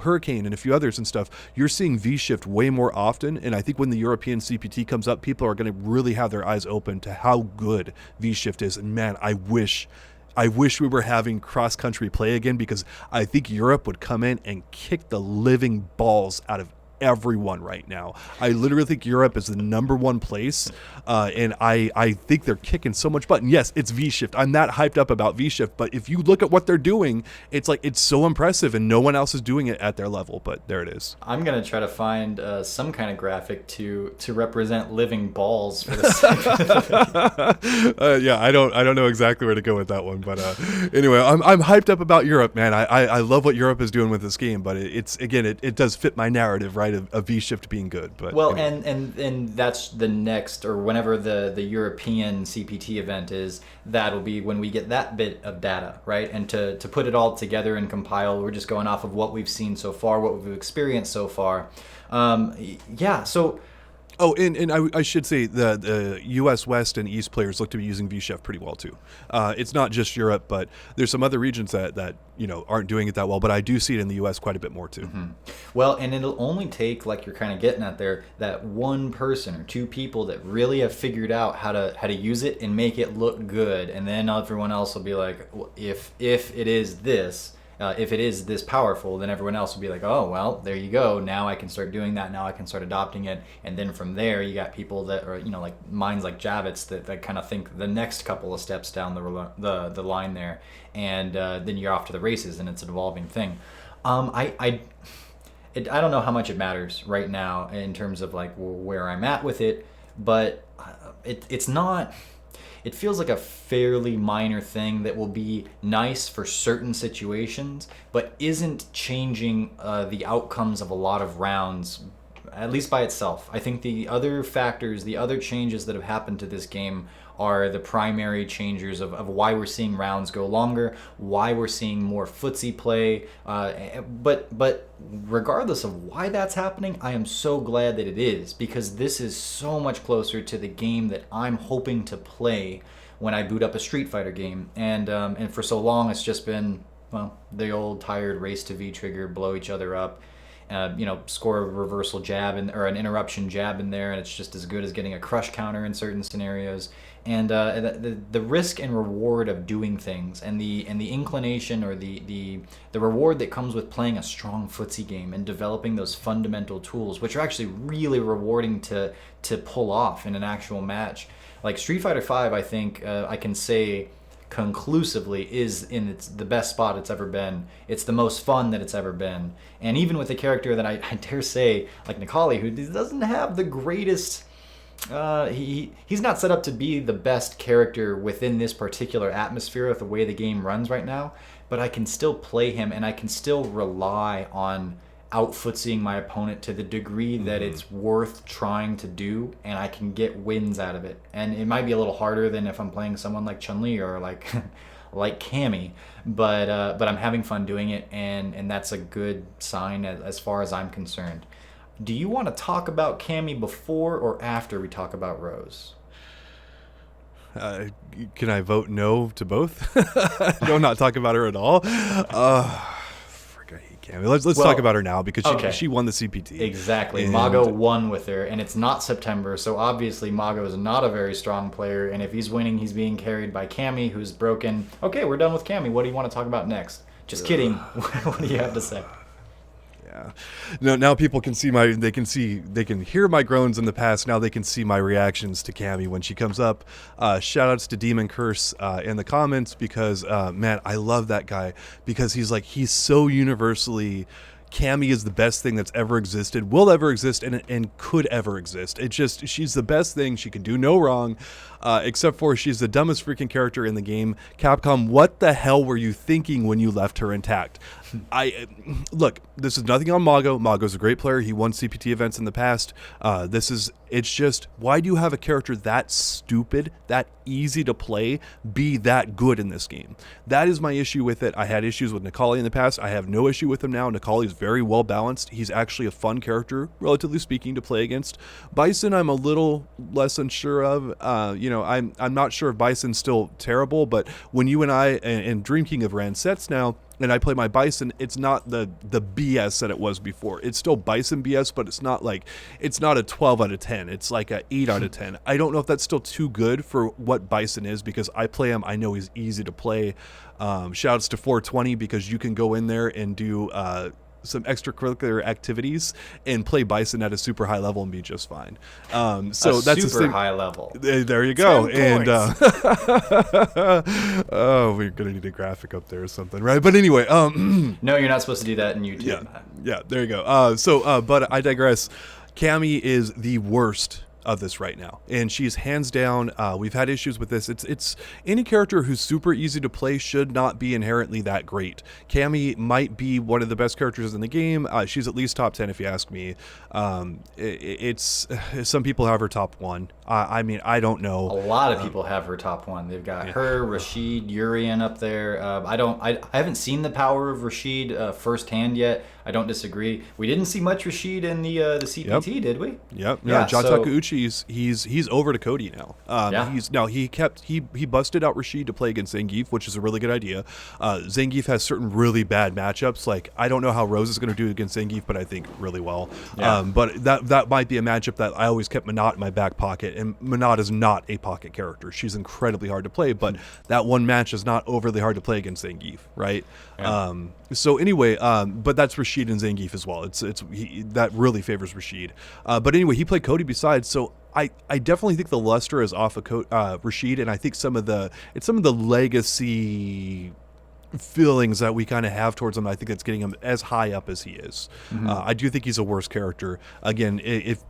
Hurricane, and a few others and stuff, you're seeing V-Shift way more often. And I think when the European CPT comes up, people are going to really have their eyes open to how good V-Shift is. And man, I wish we were having cross-country play again, because I think Europe would come in and kick the living balls out of everyone right now. I literally think Europe is the number one place, and I think they're kicking so much butt. And yes, it's V-Shift. I'm not hyped up about V-Shift, but if you look at what they're doing, it's like it's so impressive, and no one else is doing it at their level. But there it is. I'm gonna try to find some kind of graphic to represent living balls for the second. Yeah, I don't know exactly where to go with that one, but anyway, I'm hyped up about Europe, man. I love what Europe is doing with this game, but it's again it does fit my narrative, right, of V-Shift being good. But well, anyway. and that's the next, or whenever the European CPT event is, that'll be when we get that bit of data, right? And to put it all together and compile, we're just going off of what we've seen so far, what we've experienced so far. Yeah, so. Oh, and I should say the U.S. West and East players look to be using VChef pretty well too. It's not just Europe, but there's some other regions that aren't doing it that well. But I do see it in the U.S. quite a bit more too. Mm-hmm. Well, and it'll only take, like you're kind of getting at there, that one person or two people that really have figured out how to use it and make it look good, and then everyone else will be like, well, if it is this. If it is this powerful, then everyone else will be like, oh, well, there you go. Now I can start doing that. Now I can start adopting it. And then from there, you got people that are, like minds like Javits that kind of think the next couple of steps down the line there. And then you're off to the races, and it's an evolving thing. I don't know how much it matters right now in terms of like where I'm at with it, but it's not... It feels like a fairly minor thing that will be nice for certain situations, but isn't changing the outcomes of a lot of rounds, at least by itself. I think the other factors, the other changes that have happened to this game are the primary changers of why we're seeing rounds go longer, why we're seeing more footsie play. But regardless of why that's happening, I am so glad that it is, because this is so much closer to the game that I'm hoping to play when I boot up a Street Fighter game. And for so long, it's just been, well, the old tired race to V trigger, blow each other up. Score a reversal jab or an interruption jab in there, and it's just as good as getting a crush counter in certain scenarios. And the risk and reward of doing things, and the inclination or the reward that comes with playing a strong footsie game and developing those fundamental tools, which are actually really rewarding to pull off in an actual match. Like Street Fighter V, I think I can say conclusively is in the best spot it's ever been. It's the most fun that it's ever been. And even with a character that I dare say, like Nikali, who doesn't have the greatest... he's not set up to be the best character within this particular atmosphere of the way the game runs right now, but I can still play him, and I can still rely on out-footsying my opponent to the degree that it's worth trying to do, and I can get wins out of it. And it might be a little harder than if I'm playing someone like Chun-Li or like Cammy, but I'm having fun doing it, and that's a good sign as far as I'm concerned. Do you want to talk about Cammy before or after we talk about Rose? Can I vote no to both? No, not talk about her at all. Cammy. Let's talk about her now, because she won the CPT. Exactly. Mago won with her, and it's not September, so obviously Mago is not a very strong player, and if he's winning, he's being carried by Cammy, who's broken. Okay, we're done with Cammy. What do you want to talk about next? Just kidding. What do you have to say? Yeah. No, now people can see they can hear my groans in the past. Now they can see my reactions to Cammy when she comes up. Shout outs to Demon Curse in the comments, because man, I love that guy, because he's so universally, Cammy is the best thing that's ever existed, will ever exist, and could ever exist. It's just, she's the best thing. She can do no wrong, except for she's the dumbest freaking character in the game. Capcom, what the hell were you thinking when you left her intact? Look, this is nothing on Mago. Mago's a great player. He won CPT events in the past. It's just, why do you have a character that stupid, that easy to play, be that good in this game? That is my issue with it. I had issues with Nikali in the past. I have no issue with him now. Nikali is very well balanced. He's actually a fun character, relatively speaking, to play against. Bison, I'm a little less unsure of. I'm not sure if Bison's still terrible, but when you and I, and Dream King have ran sets now, and I play my Bison, it's not the BS that it was before. It's still Bison BS, but it's not a 12 out of 10. It's like a 8 out of 10. I don't know if that's still too good for what Bison is, because I play him. I know he's easy to play. Shouts to 420, because you can go in there and do some extracurricular activities and play Bison at a super high level and be just fine. So a that's super high level. There you go. 10 And oh, we're gonna need a graphic up there or something, right? But anyway, No, you're not supposed to do that in YouTube. yeah, there you go. But I digress. Cammy is the worst of this right now, and she's hands down. We've had issues with this. It's any character who's super easy to play should not be inherently that great. Cammy might be one of the best characters in the game. She's at least top 10 if you ask me. It's some people have her top 1. I mean, I don't know. A lot of people have her top 1. They've got her, Rashid, Urian up there. I haven't seen the power of Rashid firsthand yet. I don't disagree. We didn't see much Rashid in the CPT, did we? Yep. Yeah. John Takeuchi's he's over to Cody now. He busted out Rashid to play against Zangief, which is a really good idea. Zangief has certain really bad matchups. Like, I don't know how Rose is going to do against Zangief, but I think really well. Yeah. But that might be a matchup that I always kept Minot in my back pocket. And Minot is not a pocket character. She's incredibly hard to play, but that one match is not overly hard to play against Zangief, right? Yeah. So anyway, but that's Rashid and Zangief as well. That really favors Rashid. But anyway, he played Cody besides. So I definitely think the luster is off of Rashid, and I think some of the legacy feelings that we kind of have towards him, I think that's getting him as high up as he is. I do think he's a worse character. Again,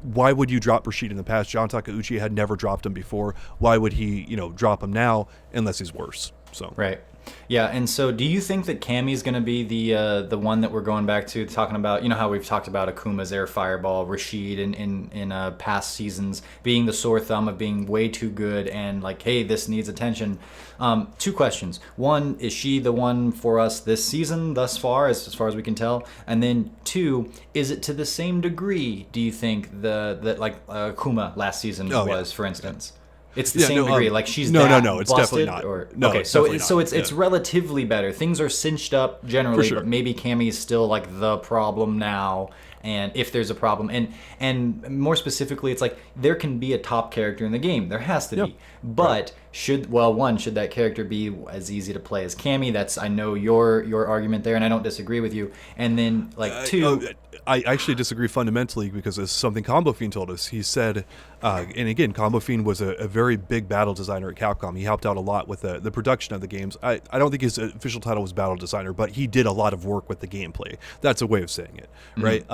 why would you drop Rashid in the past? John Takeuchi had never dropped him before. Why would he, drop him now unless he's worse? So right. Yeah, and so do you think that Cammy's going to be the one that we're going back to talking about? You know how we've talked about Akuma's Air Fireball, Rashid in past seasons being the sore thumb of being way too good and like, hey, this needs attention. 2 questions. One, is she the one for us this season thus far, as far as we can tell? And then 2, is it to the same degree, do you think, that Akuma last season was, for instance? It's the same degree. Like she's no, busted, it's definitely not. Okay, so it's relatively better. Things are cinched up generally, but maybe Cammy is still like the problem now. And if there's a problem, and more specifically, it's like there can be a top character in the game. There has to be, but should that character be as easy to play as Cammy? That's, I know your argument there, and I don't disagree with you. And then 2. I actually disagree fundamentally because it's something Combo Fiend told us. He said, and again, Combo Fiend was a very big battle designer at Capcom. He helped out a lot with the production of the games. I don't think his official title was battle designer, but he did a lot of work with the gameplay. That's a way of saying it, right?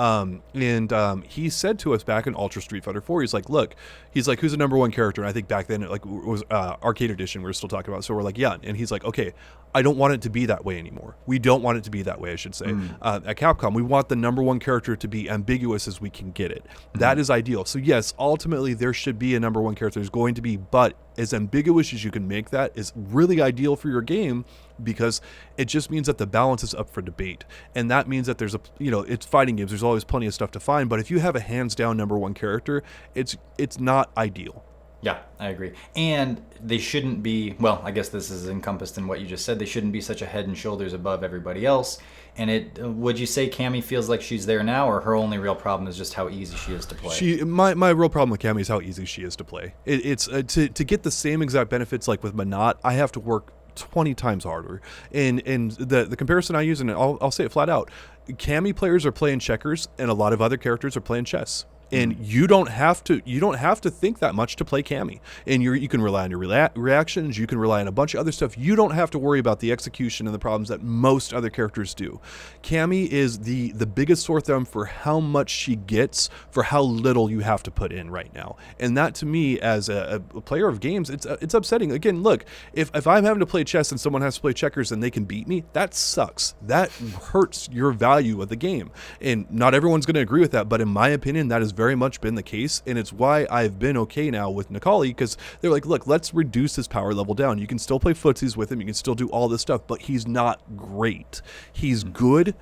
He said to us back in Ultra Street Fighter 4, he's like, who's the number 1 character? And I think back then it was Arcade Edition we were still talking about. So we're like, yeah. And he's like, okay, I don't want it to be that way anymore. We don't want it to be that way, I should say. At Capcom, we want the number 1 character to be ambiguous as we can get it. That is ideal. So yes, ultimately there should be a number 1 character. There's going to be, but as ambiguous as you can make that is really ideal for your game, because it just means that the balance is up for debate. And that means that there's it's fighting games. There's always plenty of stuff to find, but if you have a hands down number 1 character, it's not ideal. Yeah, I agree. And they shouldn't be, well, I guess this is encompassed in what you just said, they shouldn't be such a head and shoulders above everybody else. And would you say Cammy feels like she's there now, or her only real problem is just how easy she is to play? My real problem with Cammy is how easy she is to play. It's to get the same exact benefits like with Minot, I have to work 20 times harder. And the comparison I use, and I'll say it flat out, Cammy players are playing checkers and a lot of other characters are playing chess. And you don't have to think that much to play Cammy. And you can rely on your reactions. You can rely on a bunch of other stuff. You don't have to worry about the execution and the problems that most other characters do. Cammy is the biggest sore thumb for how much she gets for how little you have to put in right now. And that, to me, as a player of games, it's upsetting. Again, look, if I'm having to play chess and someone has to play checkers and they can beat me, that sucks. That hurts your value of the game. And not everyone's going to agree with that, but in my opinion, that is very much been the case, and it's why I've been okay now with Nikali, because they're like, look, let's reduce his power level down. You can still play footsies with him, you can still do all this stuff, but he's not great. He's good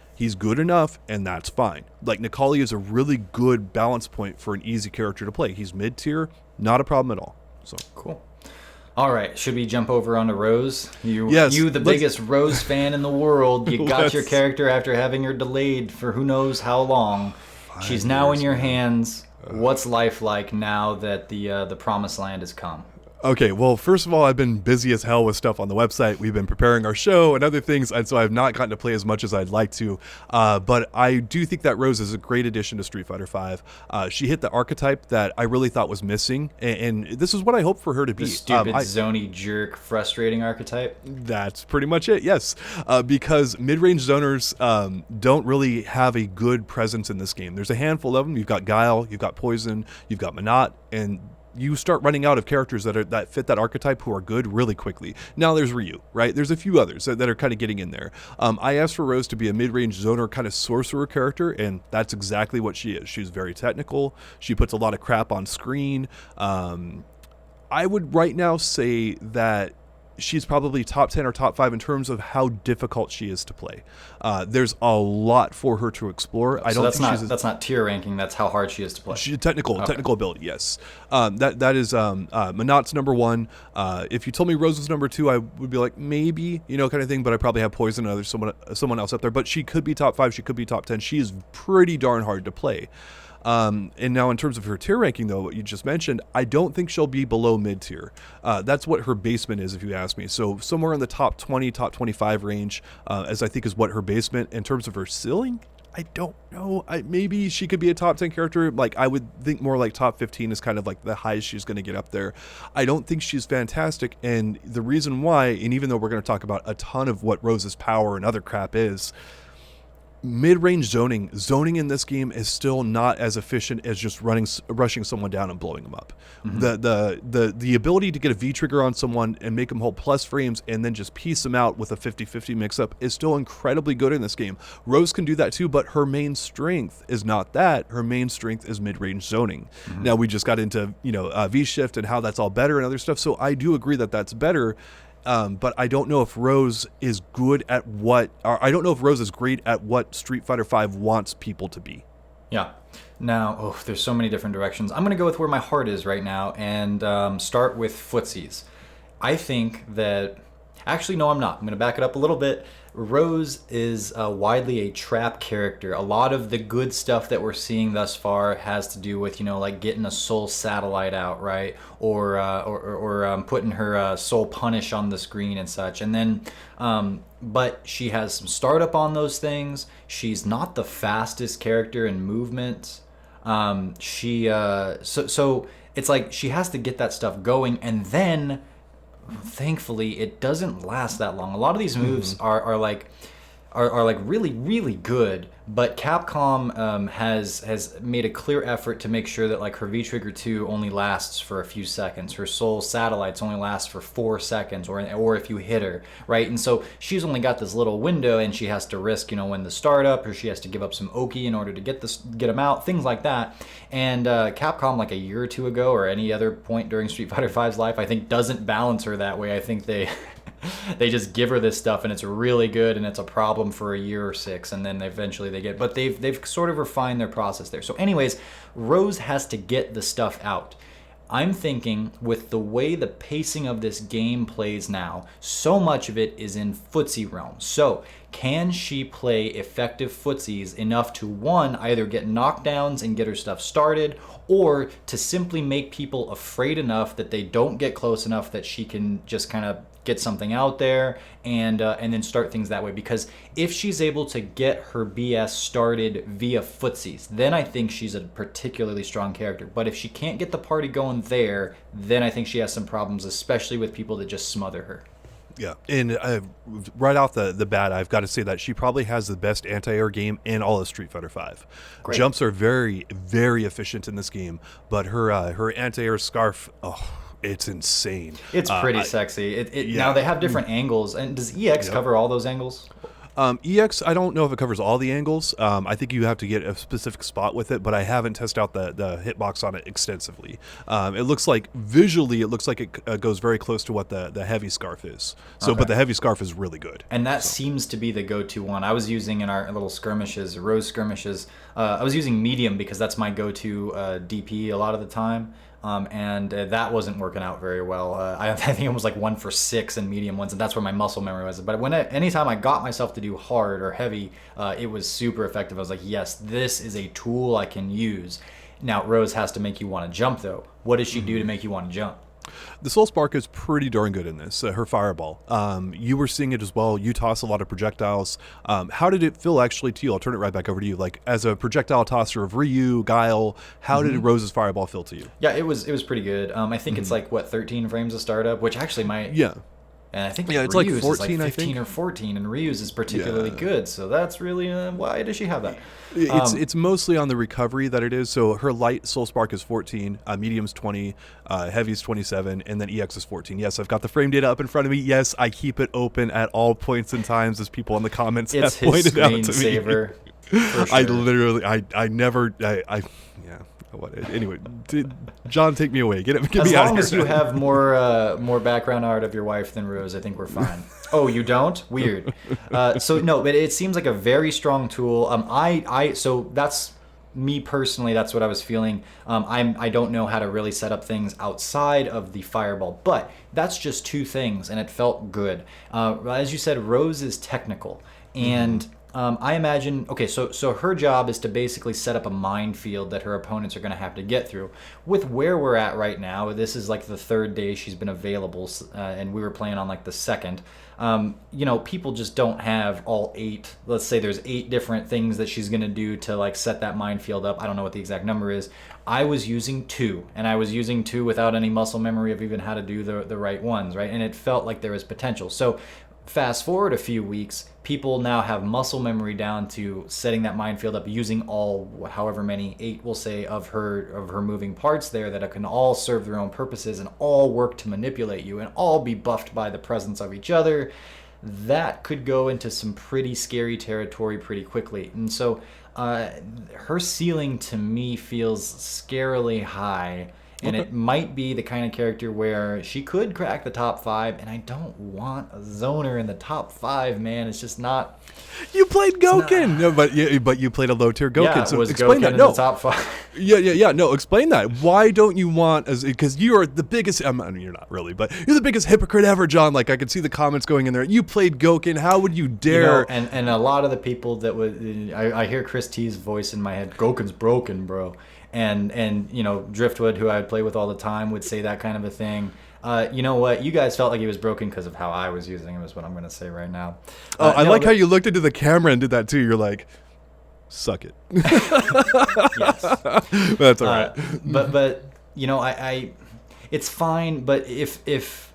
enough, and that's fine. Like, Nikali is a really good balance point for an easy character to play. He's mid-tier, not a problem at all. So cool. All right, should we jump over onto Rose? Yes, you the biggest Rose fan in the world. You got your character after having her delayed for who knows how long. She's now in your hands. What's life like now that the promised land has come? Okay, well, first of all, I've been busy as hell with stuff on the website. We've been preparing our show and other things, and so I've not gotten to play as much as I'd like to. But I do think that Rose is a great addition to Street Fighter V. She hit the archetype that I really thought was missing, and this is what I hope for her to be. The stupid, zony, jerk, frustrating archetype. That's pretty much it, yes. Because mid-range zoners don't really have a good presence in this game. There's a handful of them. You've got Guile, you've got Poison, you've got Manat, and you start running out of characters that fit that archetype who are good really quickly. Now there's Ryu, right? There's a few others that are kind of getting in there. I asked for Rose to be a mid-range zoner kind of sorcerer character, and that's exactly what she is. She's very technical. She puts a lot of crap on screen. I would right now say that she's probably top 10 or top 5 in terms of how difficult she is to play. There's a lot for her to explore. That's not tier ranking. That's how hard she is to play. She's technical ability, yes. That is Manat's number 1. If you told me Rose was number 2, I would be like, maybe, kind of thing, but I probably have Poison and someone else up there. But she could be top 5, she could be top 10. She is pretty darn hard to play. And now in terms of her tier ranking, though, what you just mentioned, I don't think she'll be below mid-tier. That's what her basement is, if you ask me. So somewhere in the top 20, top 25 range, as I think is what her basement. In terms of her ceiling, I don't know. Maybe she could be a top 10 character. Like, I would think more like top 15 is kind of like the highest she's going to get up there. I don't think she's fantastic. And the reason why, and even though we're going to talk about a ton of what Rose's power and other crap is, mid-range zoning in this game is still not as efficient as just rushing someone down and blowing them up. Mm-hmm. The ability to get a V-trigger on someone and make them hold plus frames and then just piece them out with a 50-50 mix-up is still incredibly good in this game. Rose can do that too, but her main strength is not that. Her main strength is mid-range zoning. Mm-hmm. Now, we just got into V-shift and how that's all better and other stuff, so I do agree that that's better. But I don't know if Rose is great at what Street Fighter V wants people to be. Yeah. Now, there's so many different directions. I'm going to go with where my heart is right now and start with footsies. I think that... Actually, no, I'm not. I'm going to back it up a little bit. Rose is widely a trap character. A lot of the good stuff that we're seeing thus far has to do with, like getting a soul satellite out, right? Or putting her soul punish on the screen and such. And then, but she has some startup on those things. She's not the fastest character in movement. So it's like she has to get that stuff going, and then thankfully it doesn't last that long. A lot of these moves are like really, really good, but Capcom has made a clear effort to make sure that like her V-Trigger 2 only lasts for a few seconds. Her Soul Satellites only last for 4 seconds, or if you hit her, right? And so she's only got this little window, and she has to risk, when the startup, or she has to give up some Oki in order to get them out, things like that. And Capcom, like a year or two ago, or any other point during Street Fighter V's life, I think doesn't balance her that way. I think they just give her this stuff and it's really good, and it's a problem for a year or 6, and then eventually but they've sort of refined their process there. So anyways, Rose has to get the stuff out. I'm thinking with the way the pacing of this game plays now, so much of it is in footsie realm. So can she play effective footsies enough to, one, either get knockdowns and get her stuff started, or to simply make people afraid enough that they don't get close enough that she can just kind of get something out there and then start things that way? Because if she's able to get her BS started via footsies, then I think she's a particularly strong character. But if she can't get the party going there, then I think she has some problems, especially with people that just smother her. Yeah, and right off the bat, I've got to say that she probably has the best anti-air game in all of Street Fighter V. Great. Jumps are very, very efficient in this game, but her anti-air scarf, it's insane. It's pretty sexy. Yeah. Now they have different angles. And does EX cover all those angles? EX, I don't know if it covers all the angles. I think you have to get a specific spot with it, but I haven't tested out the hitbox on it extensively. It looks like it goes very close to what the heavy scarf is. So, okay. But the heavy scarf is really good. And that seems to be the go-to one. I was using in our little skirmishes, Rose skirmishes, I was using medium because that's my go-to DP a lot of the time. And that wasn't working out very well. I think it was like 1 for 6 in medium ones, and that's where my muscle memory was. But anytime I got myself to do hard or heavy, it was super effective. I was like, yes, this is a tool I can use. Now, Rose has to make you want to jump, though. What does she do to make you want to jump? The Soul Spark is pretty darn good in this. Her fireball. You were seeing it as well. You toss a lot of projectiles. How did it feel actually to you? I'll turn it right back over to you. Like as a projectile tosser of Ryu, Guile, how did Rose's fireball feel to you? Yeah, it was pretty good. I think it's like 13 frames of startup, which actually might. Yeah. And I think it's Ryu's like 14, is like I 15 think. or 14, and Ryu's is particularly good. So that's really why does she have that? It's mostly on the recovery that it is. So her light Soul Spark is 14, medium's 20, heavy's 27, and then EX is 14. Yes, I've got the frame data up in front of me. Yes, I keep it open at all points and times, as people in the comments have pointed out to me. It's his screensaver. For sure. I literally, I never, yeah. Anyway, John, take me away. Get me out of here. As long as you have more background art of your wife than Rose, I think we're fine. Oh, you don't? Weird. So no, but it seems like a very strong tool. So that's me personally. That's what I was feeling. I don't know how to really set up things outside of the fireball, but that's just two things, and it felt good. As you said, Rose is technical, and I imagine, okay, so her job is to basically set up a minefield that her opponents are going to have to get through. With where we're at right now, this is like the third day she's been available, and we were playing on like the second. People just don't have all 8. Let's say there's 8 different things that she's going to do to like set that minefield up. I don't know what the exact number is. I was using 2, and I was using 2 without any muscle memory of even how to do the right ones, right? And it felt like there was potential. So fast forward a few weeks, people now have muscle memory down to setting that minefield up using all, however many, 8 we'll say, of her moving parts there that can all serve their own purposes and all work to manipulate you and all be buffed by the presence of each other. That could go into some pretty scary territory pretty quickly. And so her ceiling to me feels scarily high. And it might be the kind of character where she could crack the top 5, and I don't want a zoner in the top 5, man. It's just not. You played Gouken, no, but you played a low tier Gouken. Yeah, so was explain Gouken that. in No, the top 5. Yeah. No, explain that. Why don't you want because you are the biggest. I mean, you're not really, but you're the biggest hypocrite ever, John. Like I could see the comments going in there. You played Gouken. How would you dare? And a lot of the people that would, I hear Chris T's voice in my head. Gouken's broken, bro. And Driftwood, who I would play with all the time, would say that kind of a thing. You know what? You guys felt like he was broken because of how I was using him, is what I'm going to say right now. I like how you looked into the camera and did that too. You're like, suck it. Yes. That's all right. But I it's fine. But if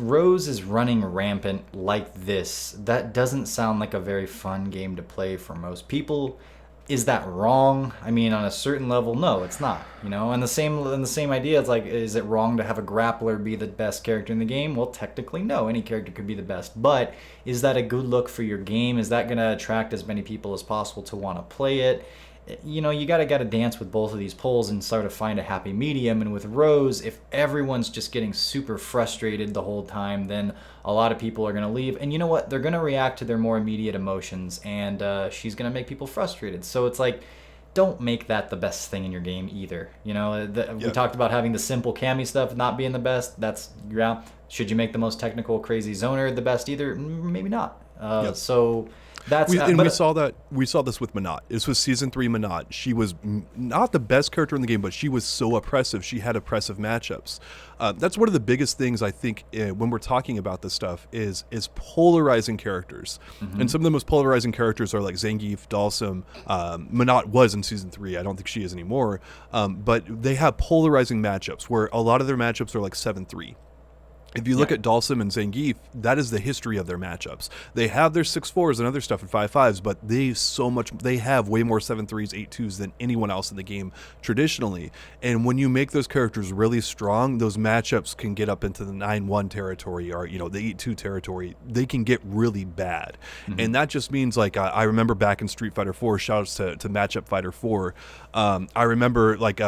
Rose is running rampant like this, that doesn't sound like a very fun game to play for most people. Is that wrong? I mean, on a certain level, no, it's not. And the same idea. It's like, is it wrong to have a grappler be the best character in the game? Well, technically, no. Any character could be the best. But is that a good look for your game? Is that going to attract as many people as possible to want to play it? You gotta dance with both of these poles and sort of find a happy medium. And with Rose, if everyone's just getting super frustrated the whole time, then a lot of people are gonna leave. And you know what? They're gonna react to their more immediate emotions, and she's gonna make people frustrated. So it's like, don't make that the best thing in your game either. We talked about having the simple Cammy stuff not being the best. Should you make the most technical crazy zoner the best either? Maybe not. So. We saw this with Minot. This was season 3 Minot. She was not the best character in the game, but she was so oppressive. She had oppressive matchups. That's one of the biggest things I think when we're talking about this stuff is polarizing characters. Mm-hmm. And some of the most polarizing characters are like Zangief, Dalsum. Minot was in season 3. I don't think she is anymore. But they have polarizing matchups where a lot of their matchups are like 7-3. If you look at Dalsum and Zangief, that is the history of their matchups. They have their 6-4s and other stuff and 5-5s, but they have way more 7-3s, 8-2s than anyone else in the game traditionally. And when you make those characters really strong, those matchups can get up into the 9-1 territory or, the 8-2 territory. They can get really bad. Mm-hmm. And that just means, like, I remember back in Street Fighter 4, shoutouts to Matchup Fighter 4, I remember, like,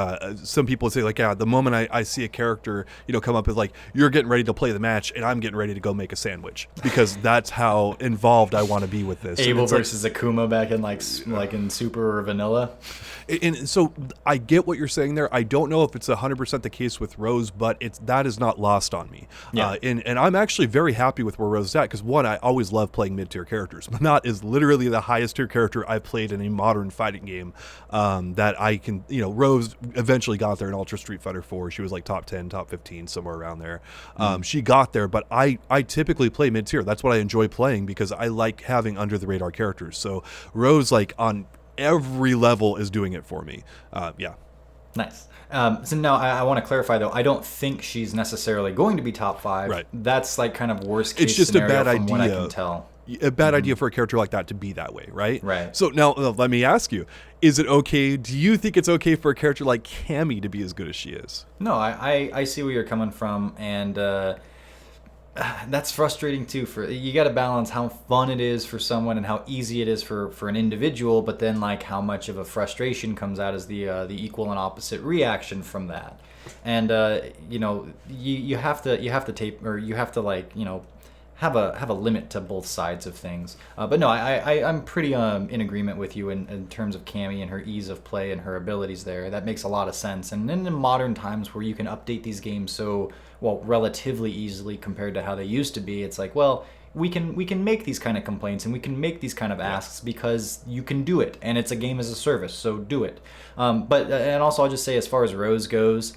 some people would say, like, the moment I see a character, come up with, like, you're getting ready to play the match, and I'm getting ready to go make a sandwich because that's how involved I want to be with this. Abel versus Akuma back in like in Super or Vanilla. And so I get what you're saying there. I don't know if it's 100% the case with Rose, but that is not lost on me. Yeah. And I'm actually very happy with where Rose is at because, one, I always love playing mid-tier characters. Manat is literally the highest tier character I've played in a modern fighting game that I can, Rose eventually got there in Ultra Street Fighter 4. She was like top 10, top 15, somewhere around there. She got there, but I typically play mid-tier. That's what I enjoy playing because I like having under-the-radar characters. So Rose, like, on every level is doing it for me. Yeah. Nice. So now I want to clarify though. I don't think she's necessarily going to be top 5. Right. That's like kind of worst case It's just scenario a bad from idea. what I can tell. A bad idea for a character like that to be that way, right? Right. So now let me ask you: is it okay? Do you think it's okay for a character like Cammy to be as good as she is? No, I see where you're coming from, and that's frustrating too. You got to balance how fun it is for someone and how easy it is for an individual, but then like how much of a frustration comes out as the equal and opposite reaction from that. And you have to tape, or you have to have a limit to both sides of things. But no, I'm pretty in agreement with you in terms of Cammy and her ease of play and her abilities there. That makes a lot of sense. And in modern times where you can update these games relatively easily compared to how they used to be, it's like, well, we can make these kind of complaints and we can make these kind of asks because you can do it, and it's a game as a service, so do it. And also I'll just say, as far as Rose goes,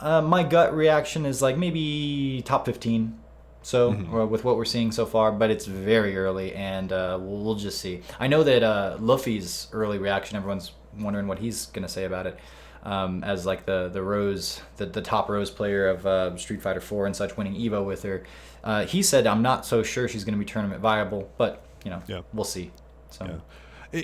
my gut reaction is like maybe top 15. So with what we're seeing so far, but it's very early, and we'll just see. I know that Luffy's early reaction, everyone's wondering what he's gonna say about it, as like the Rose, the top Rose player of Street Fighter 4 and such, winning Evo with her. He said, "I'm not so sure she's gonna be tournament viable, but we'll see." So. Yeah.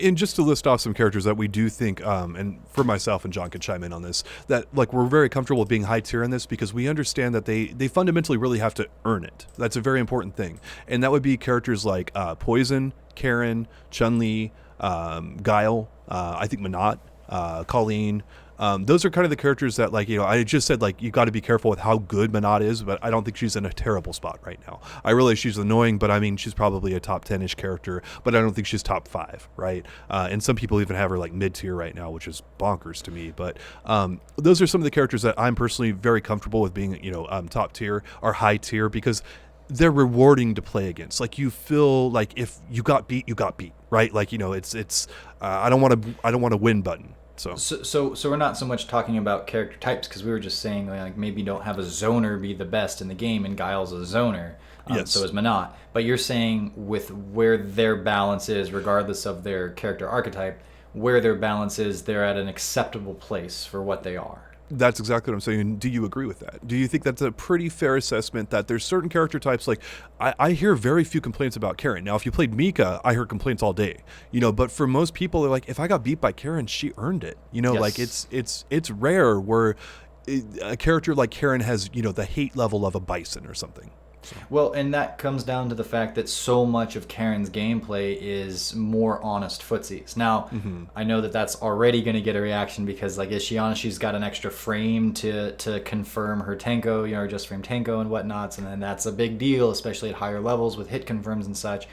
And just to list off some characters that we do think, and for myself and John can chime in on this, that like we're very comfortable with being high tier in this because we understand that they fundamentally really have to earn it. That's a very important thing. And that would be characters like Poison, Karen, Chun-Li, Guile, I think Manat, Colleen. Those are kind of the characters that, like, I just said, like, you got to be careful with how good Manat is, but I don't think she's in a terrible spot right now. I realize she's annoying, but I mean, she's probably a top 10-ish character, but I don't think she's top 5, right? And some people even have her like mid-tier right now, which is bonkers to me. But those are some of the characters that I'm personally very comfortable with being, top tier or high tier because they're rewarding to play against. Like, you feel like if you got beat, right? Like, it's I don't want to win button. So we're not so much talking about character types, because we were just saying like maybe don't have a zoner be the best in the game, and Guile's a zoner. Yes. So is Manat. But you're saying with where their balance is, regardless of their character archetype, where their balance is, they're at an acceptable place for what they are. That's exactly what I'm saying. Do you agree with that? Do you think that's a pretty fair assessment that there's certain character types, like I hear very few complaints about Karen. Now, if you played Mika, I heard complaints all day, but for most people, they're like, if I got beat by Karen, she earned it. Yes. Like it's rare where a character like Karen has, the hate level of a Bison or something. So. Well, and that comes down to the fact that so much of Karen's gameplay is more honest footsies. Now, I know that that's already going to get a reaction because, like, is she honest? She's got an extra frame to confirm her Tenko, or just frame Tenko and whatnots, and then that's a big deal, especially at higher levels with hit confirms and such.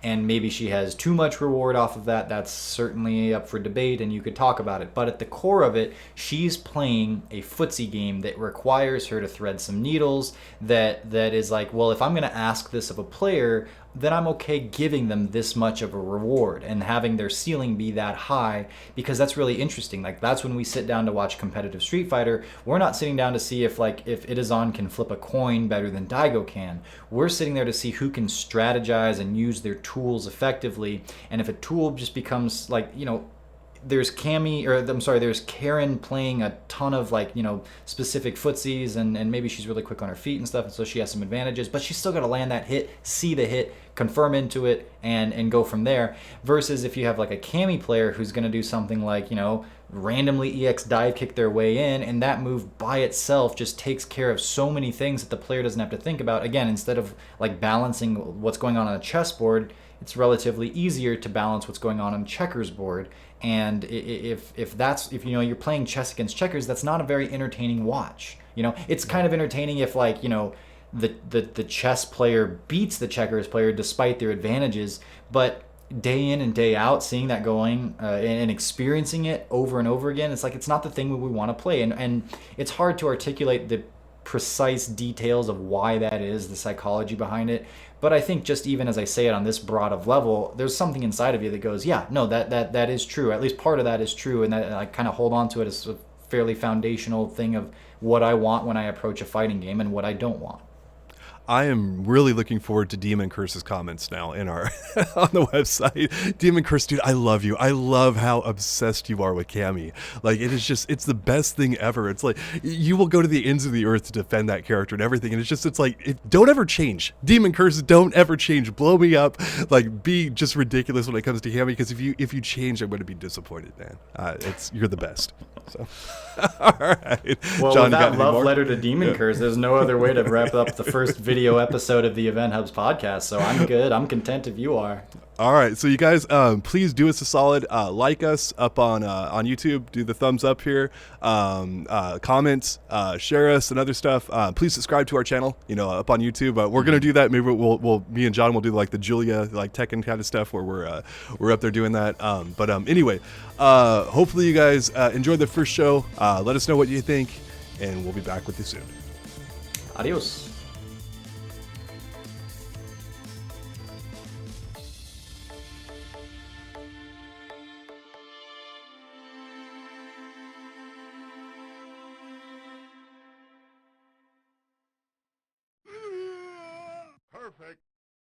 And maybe she has too much reward off of that. That's certainly up for debate, and you could talk about it. But at the core of it, she's playing a footsie game that requires her to thread some needles, that is like, well, if I'm going to ask this of a player, then I'm okay giving them this much of a reward and having their ceiling be that high, because that's really interesting. Like, that's when we sit down to watch competitive Street Fighter. We're not sitting down to see if Itazan can flip a coin better than Daigo can. We're sitting there to see who can strategize and use their tools effectively. And if a tool just becomes like, there's there's Karen playing a ton of specific footsies, and maybe she's really quick on her feet and stuff, and so she has some advantages, but she's still got to land that hit, see the hit, confirm into it, and go from there. Versus if you have like a Cammy player who's going to do something like, randomly EX dive kick their way in, and that move by itself just takes care of so many things that the player doesn't have to think about. Again, instead of like balancing what's going on a chessboard, it's relatively easier to balance what's going on a checkers board. And if you're playing chess against checkers, that's not a very entertaining watch. It's kind of entertaining if the chess player beats the checkers player despite their advantages. But day in and day out, seeing that going and experiencing it over and over again, it's like it's not the thing we want to play, and it's hard to articulate the precise details of why that is, the psychology behind it. But I think just even as I say it on this broad of level, there's something inside of you that goes, yeah, no, that is true. At least part of that is true, and that I kind of hold on to it as a fairly foundational thing of what I want when I approach a fighting game and what I don't want. I am really looking forward to Demon Curse's comments now in our on the website. Demon Curse, dude, I love you. I love how obsessed you are with Cammy. Like, it is just, it's the best thing ever. It's like you will go to the ends of the earth to defend that character and everything. And it's like, don't ever change. Demon Curse, don't ever change. Blow me up. Like, be just ridiculous when it comes to Cammy, because if you change, I'm going to be disappointed, man. You're the best. So, all right. Well, John, with that love more? letter to Demon Curse, there's no other way to wrap up the first video episode of the Event Hubs podcast. So I'm good. I'm content if you are. All right, so you guys, please do us a solid. Like us up on YouTube. Do the thumbs up here. Comment, share us, and other stuff. Please subscribe to our channel. Up on YouTube. We're gonna do that. Maybe me and John will do like the Julia, like Tekken kind of stuff where we're up there doing that. But anyway, hopefully you guys enjoyed the first show. Let us know what you think, and we'll be back with you soon. Adios.